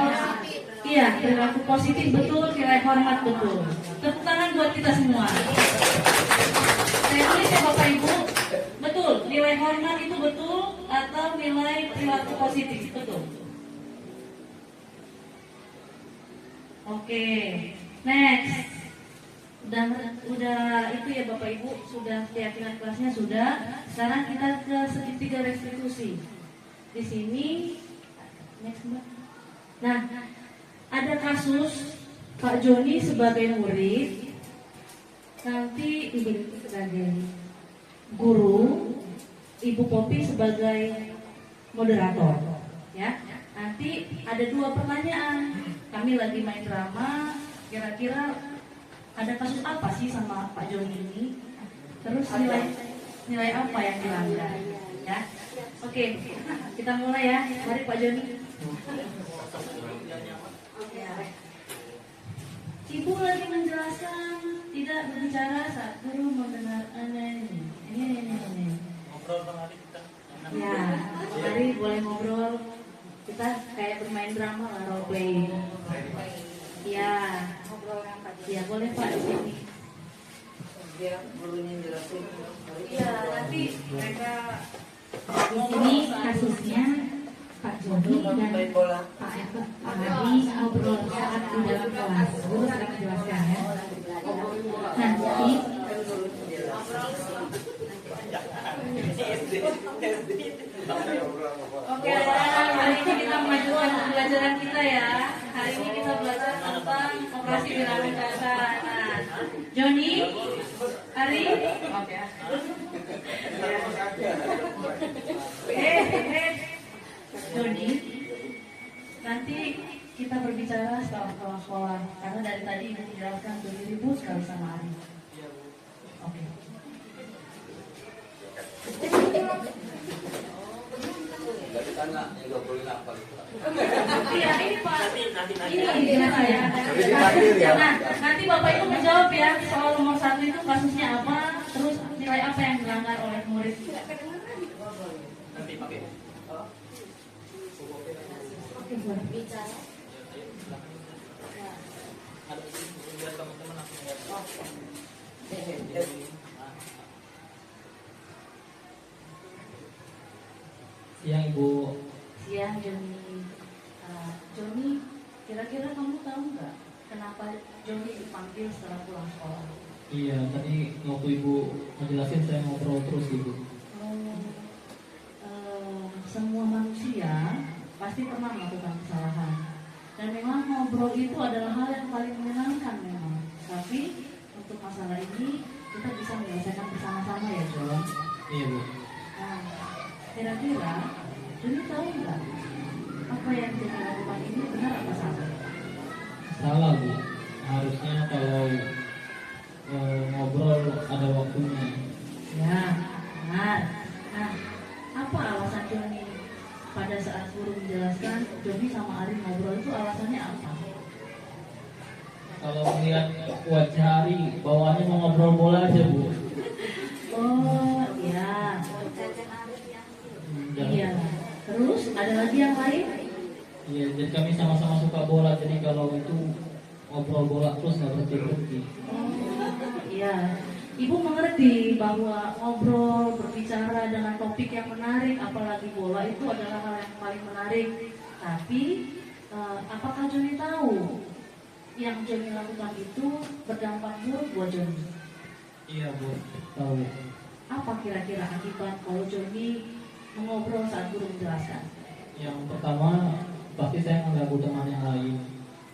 Iya, perilaku positif betul, nilai hormat betul. Tepuk tangan buat kita semua. Saya tulis ya Bapak Ibu, betul, nilai hormat itu betul atau nilai perilaku positif betul. Oke, next. Udah itu ya Bapak Ibu, sudah keyakinan kelasnya sudah. Sekarang kita ke segitiga restitusi. Di sini, next Mbak. Nah, ada kasus Pak Joni sebagai murid, nanti Ibu sebagai guru, Ibu Popi sebagai moderator, ya. Nanti ada 2 pertanyaan. Kami lagi main drama, kira-kira ada kasus apa sih sama Pak Joni ini? Terus nilai apa yang dilanggar? Ya, oke, kita mulai ya. Mari Pak Joni. Ibu lagi menjelaskan, tidak berbicara saat guru mendengar ini. Ya, mari boleh ngobrol. Kita kayak bermain drama lah, role playing. Ya, ya boleh Pak di sini. Iya, nanti mereka Di sini kasusnya Pak Joni dan Pak Adi ngobrol saat di dalam kelas. Guru sedang menjelaskan ya. Nanti Oke, hari ini kita memajukan pembelajaran kita ya. Hari ini kita belajar tentang operasi bilangan dasar. Nah, Joni, Ari, oke. Joni, nanti kita berbicara setelah sekolah karena dari tadi Ibu menjelaskan ribut sekali sama Ari. Oke. Iya, ini Pak. Ini gimana ya? Nah, nanti Bapak Ibu menjawab ya soal nomor 1 itu kasusnya apa, terus nilai apa yang dilanggar oleh murid. Oke, boleh bicara. Siang Ibu. Siang Joni. Joni, kira-kira kamu tahu nggak kenapa Joni dipanggil setelah pulang sekolah? Iya, tadi waktu Ibu menjelaskan saya ngobrol terus Ibu. Semua manusia pasti pernah melakukan kesalahan. Dan memang ngobrol itu adalah hal yang paling menyenangkan memang. Tapi untuk masalah ini kita bisa menyelesaikan bersama-sama ya Jon. Iya Bu. Nah, kira-kira Joni tahu nggak apa yang Joni lakukan ini benar apa salah? Salah Bu. Harusnya kalau ngobrol ada waktunya. Ya, benar. Nah, apa alasan Joni pada saat guru menjelaskan Joni sama Ari ngobrol itu alasannya apa? Kalau melihat wajah Ari, bawaannya mau ngobrol bola aja Bu. Oh, iya. Iya. Terus ada lagi yang lain? Iya, jadi kami sama-sama suka bola, jadi kalau itu ngobrol bola terus nggak berhenti-berhenti. Oh, iya. Ibu mengerti bahwa ngobrol, berbicara dengan topik yang menarik, apalagi bola itu adalah hal yang paling menarik. Tapi, apakah Joni tahu yang Joni lakukan itu berdampak buruk buat Joni? Iya Bu, tahu. Apa kira-kira akibat kalau Joni mengobrol saat guru menjelaskan? Yang pertama, pasti saya mengganggu teman yang lain.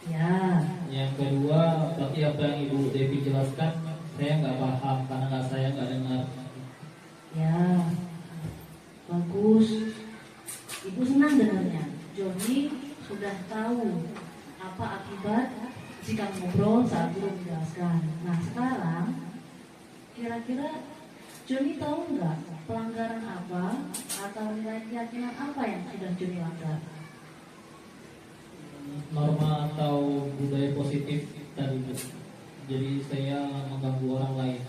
Ya. Yang kedua, pasti apa yang Ibu Devi jelaskan, saya nggak paham karena saya nggak dengar. Ya, bagus. Ibu senang dengarnya. Joni sudah tahu apa akibat jika ngobrol saat guru menjelaskan. Nah, sekarang kira-kira Joni tahu nggak pelanggaran apa atau nilai keyakinan apa yang sudah Joni langgar? Norma atau budaya positif tadi Bu. Jadi saya mengganggu orang lain.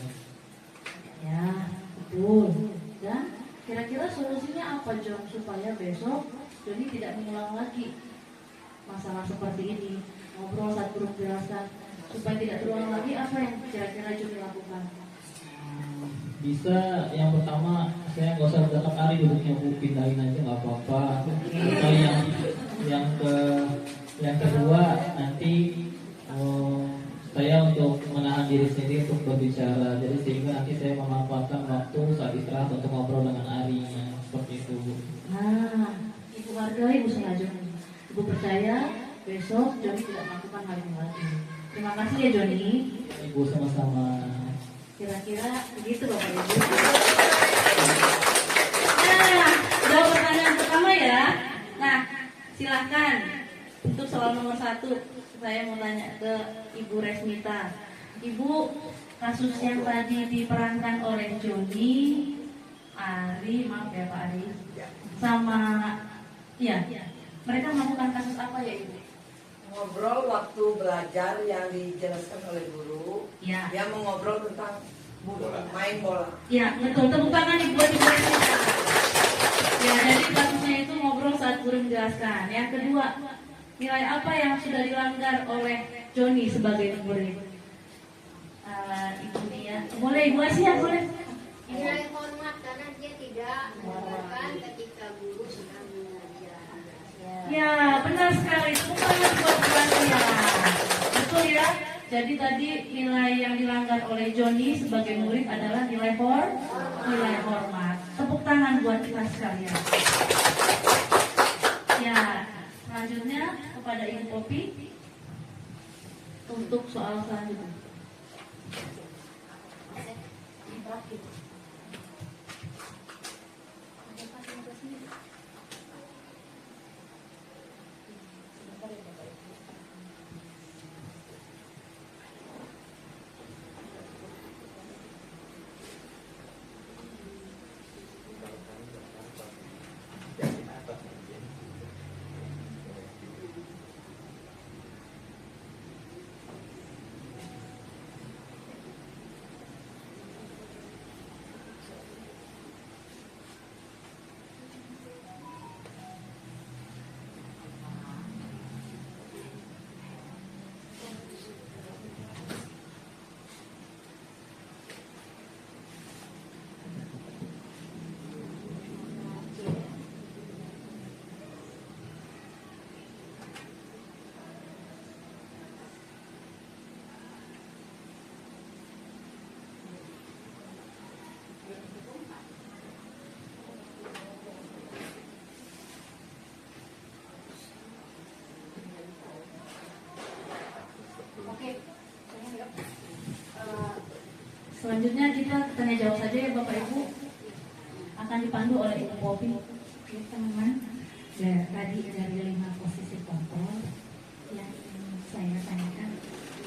Ya, betul. Dan kira-kira solusinya apa Jon supaya besok Joni tidak mengulang lagi? masalah seperti ini, ngobrol saat guru menjelaskan supaya tidak terulang lagi, apa yang kira-kira Joni lakukan? Bisa, yang pertama saya nggak usah berangkat hari duduknya, Bu, pindahin aja nggak apa-apa. Atau yang kedua nanti saya untuk menahan diri sendiri untuk berbicara, jadi sehingga nanti saya memanfaatkan waktu saat istirahat untuk ngobrol dengan Ari, seperti itu, Bu. Nah, Ibu hargai, Ibu sengaja. Ibu percaya besok Joni tidak melakukan hal yang lagi. Terima kasih ya Joni. Ibu sama-sama. Kira-kira begitu Bapak Ibu. Nah, jawab pertanyaan pertama ya. Nah, silahkan untuk soal nomor 1 saya mau tanya ke Ibu Resmita. Ibu, kasus yang tadi diperankan oleh Joni, Ari, maaf ya Pak Ari, sama ya, mereka melakukan kasus apa ya Ibu? Ngobrol waktu belajar yang dijelaskan oleh guru. Ya. Dia mengobrol tentang main bola. Ya, betul. Tepuk tangan nih buat Ibu Resmita. Ya, jadi kasusnya itu ngobrol saat guru menjelaskan. Yang kedua, nilai apa yang sudah dilanggar oleh Joni sebagai murid? Ibu Nia, boleh Ibu Asia, boleh. Nilai hormat karena dia tidak mendengarkan ketika guru sedang mengajar. Ya, benar sekali. Tepuk tangan buat Ibu Asia. Betul ya. Jadi tadi nilai yang dilanggar oleh Joni sebagai murid adalah nilai hormat. Tepuk tangan buat kita sekalian. Ya, selanjutnya kepada Ibu Popi untuk soal selanjutnya. Selanjutnya kita tanya jawab saja ya Bapak Ibu, akan dipandu oleh Ibu Popi. Oke teman-teman, tadi dari 5 posisi kontrol yang saya tanyakan,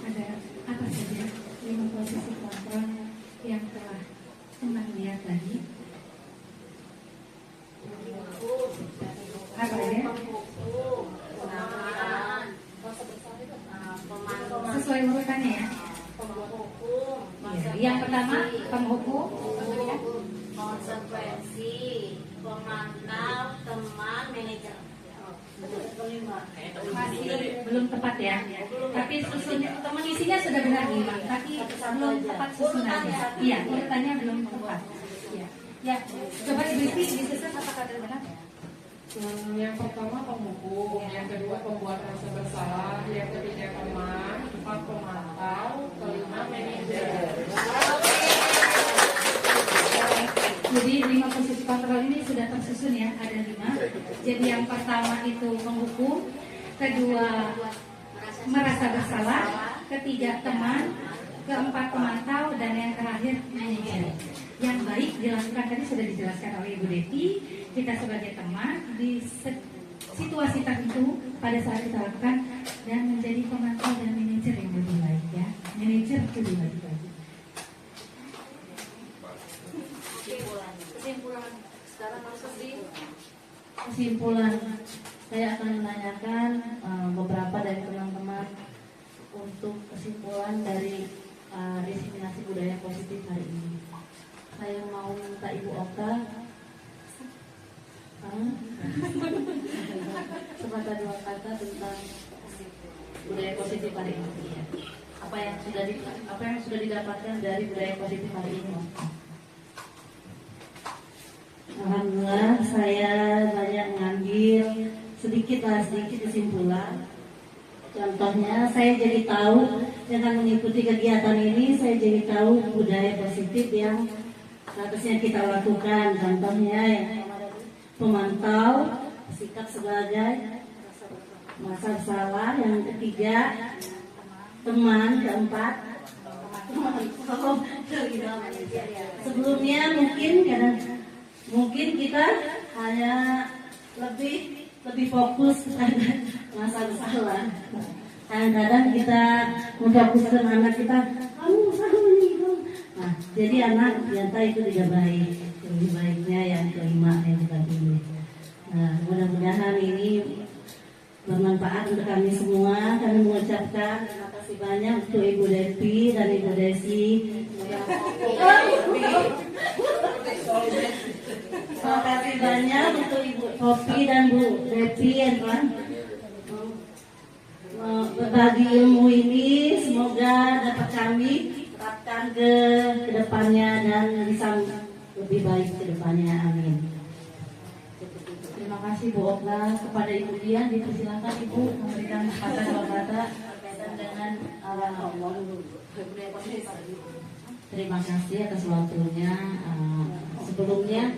ada apa saja 5 posisi kontrol yang telah teman lihat tadi? Apa ya? Sesuai urutannya ya. Ya, yang pertama penghukum, kemudian konsekuensi, pemantau, teman, manajer. masih belum tepat ya. Tapi mengisinya sudah benar nih, Bang. Tapi belum tepat susunannya. Iya, urutannya belum tepat. Iya. Ya, coba disusun apakah benar? Yang pertama penghukum, yang kedua pembuat rasa bersalah, yang ketiga teman, 4 pemantau, kelima manajer. Jadi 5 posisi kontrol ini sudah tersusun ya, ada 5. Jadi yang pertama itu menghukum, kedua merasa bersalah, ketiga teman, keempat pemantau, dan yang terakhir manajer. Yang baik dilakukan tadi sudah dijelaskan oleh Ibu Devi. Kita sebagai teman di situasi tertentu pada saat kita lakukan dan menjadi pemantau dan manajer yang lebih baik ya. Manajer itu lebih baik lagi. Kesimpulan sekarang masuk di kesimpulan. Saya akan menanyakan beberapa dari teman-teman untuk kesimpulan dari diseminasi budaya positif hari ini. Saya mau minta Ibu Oka sebagai kata dua kata tentang budaya positif hari ini ya. Apa yang sudah didapatkan dari budaya positif hari ini? Alhamdulillah saya banyak mengambil sedikit kesimpulan. Contohnya saya jadi tahu dengan mengikuti kegiatan ini, saya jadi tahu budaya positif yang harusnya kita lakukan. Contohnya yang pemantau, sikap sebagai masa salah. Yang ketiga teman, keempat sebelumnya mungkin kita hanya lebih fokus pada masa salah. Kadang-kadang kita memfokuskan anak kita, kamu salah ini. Nah, jadi anak ternyata itu tidak baik. Lebih baiknya yang kelima yang kita pilih. Nah, mudah-mudahan ini bermanfaat untuk kami semua. Kami mengucapkan terima kasih banyak untuk Ibu Devi dan Ibu Desi. Terima kasih banyak untuk Ibu Kopi dan Bu Devi yang telah berbagi ilmu ini. Semoga dapat kami terapkan ke depannya dan bisa lebih baik ke depannya. Amin. Terima kasih Bu Okla. Kepada Ibu Dian dipersilakan Ibu memberikan dua kata berkaitan dengan terima kasih atas waktunya. Sebelumnya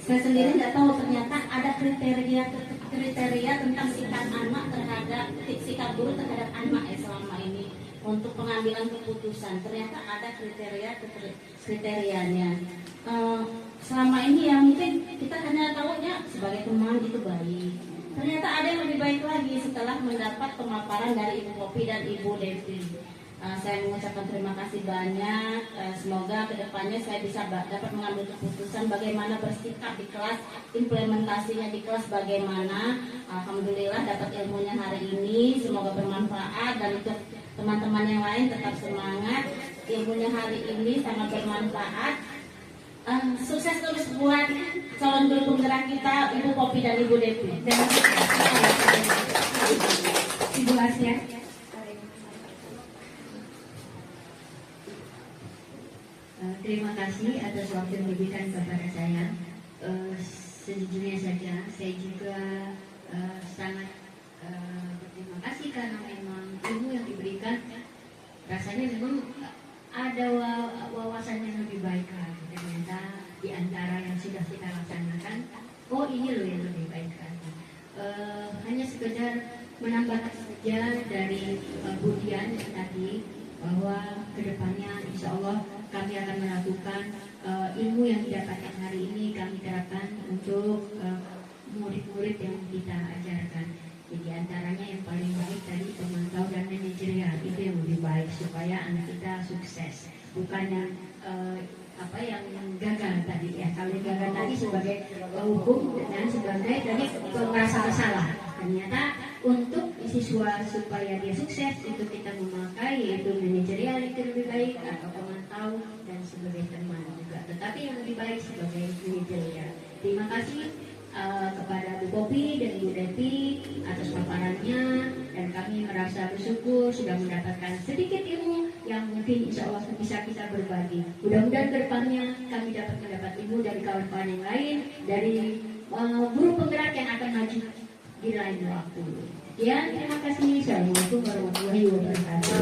saya sendiri nggak tahu ternyata ada kriteria tentang sikap anak terhadap sikap guru terhadap anak ya selama ini untuk pengambilan keputusan. Ternyata ada kriterianya. Selama ini ya mungkin kita hanya tahunya sebagai teman itu baik. Ternyata ada yang lebih baik lagi setelah mendapat pemaparan dari Ibu Kopi dan Ibu Devi. Saya mengucapkan terima kasih banyak. Semoga kedepannya saya bisa dapat mengambil keputusan bagaimana bersikap di kelas, implementasinya di kelas bagaimana. Alhamdulillah dapat ilmunya hari ini. Semoga bermanfaat dan untuk teman-teman yang lain tetap semangat. Ilmunya hari ini sangat bermanfaat. Sukses terus buat calon guru penggerak kita, Ibu Kopi dan Ibu Devi. Ibu Asia. Terima kasih atas waktu yang diberikan kepada saya. Sejujurnya saja, saya juga sangat berterima kasih karena memang ilmu yang diberikan rasanya memang ada wawasan yang lebih baik lagi. Ternyata di antara yang sudah kita laksanakan, oh ini loh yang lebih baik lagi. Hanya sekedar menambahkan saja dari Bu Dian tadi bahwa kedepannya insya Allah kami akan melakukan ilmu yang didapatkan hari ini kami terapkan untuk murid-murid yang kita ajarkan. Jadi antaranya yang paling baik tadi pemantau dan manajerial itu yang lebih baik supaya anak kita sukses. Bukan yang yang gagal tadi ya. Kalau gagal tadi sebagai hukum dan sebagai tadi merasa salah. Ternyata untuk siswa supaya dia sukses itu kita memakai yaitu manajerial itu lebih baik atau pemantau dan sebagai teman juga. Tetapi yang lebih baik sebagai manajerial. Terima kasih kepada Bu Kopi dan Ibu Devi atas paparannya dan kami merasa bersyukur sudah mendapatkan sedikit ilmu yang mungkin insya Allah bisa kita berbagi. Mudah-mudahan ke depannya kami dapat mendapat ilmu dari kawan-kawan yang lain, dari guru penggerak yang akan maju di lain waktu. Ya, terima kasih. Assalamualaikum warahmatullahi wabarakatuh.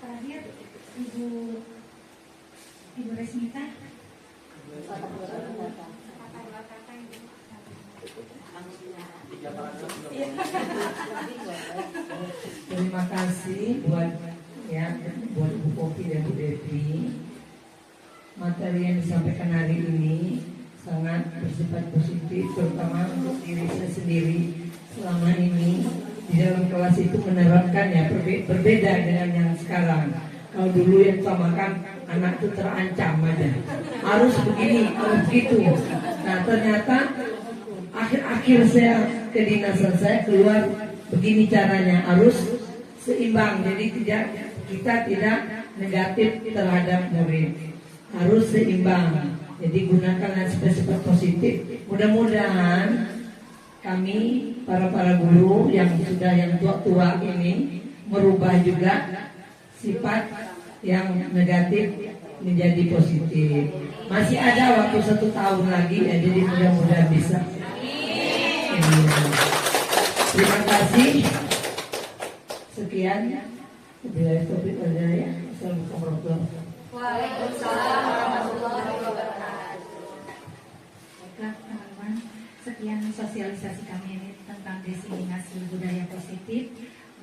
Terakhir Ibu Resmita. Terima kasih buat Bu Kopi dan Bu Devi. Materi yang disampaikan hari ini sangat bersifat positif, terutama untuk diri saya sendiri. Selama ini di dalam kelas itu menerapkan ya berbeda dengan yang sekarang. Kalau dulu yang utamakan anak itu terancam aja, harus begini, harus begitu. Nah ternyata akhir-akhir saya kedinasan saya keluar begini caranya, harus seimbang. Jadi kita tidak negatif terhadap murid. harus seimbang. Jadi gunakan sifat-sifat positif. Mudah-mudahan kami para guru yang sudah yang tua-tua ini merubah juga sifat yang negatif menjadi positif. Masih ada waktu 1 tahun lagi ya, jadi mudah-mudahan bisa. Terima kasih. Sekian. Wabillahi taufiq wal hidayah. Assalamualaikum warahmatullahi wabarakatuh. Waalaikumsalam warahmatullahi wabarakatuh. Baiklah teman-teman, sekian sosialisasi kami ini tentang diseminasi budaya positif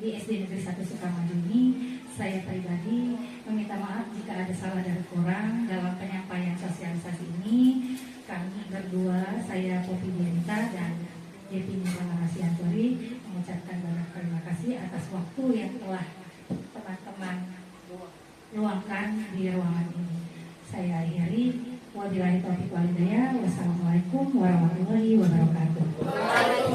di SD Negeri 1 Sukamajuni. Saya pribadi meminta maaf jika ada salah dan kurang dalam penyampaian sosialisasi ini. Kami berdua, saya Popi Dianita dan Devi Nirmala Nasianturi, mengucapkan banyak terima kasih atas waktu yang telah teman-teman luangkan di ruangan ini. Saya akhiri. Wabillahi taufiq wal hidayah. Wassalamualaikum warahmatullahi wabarakatuh.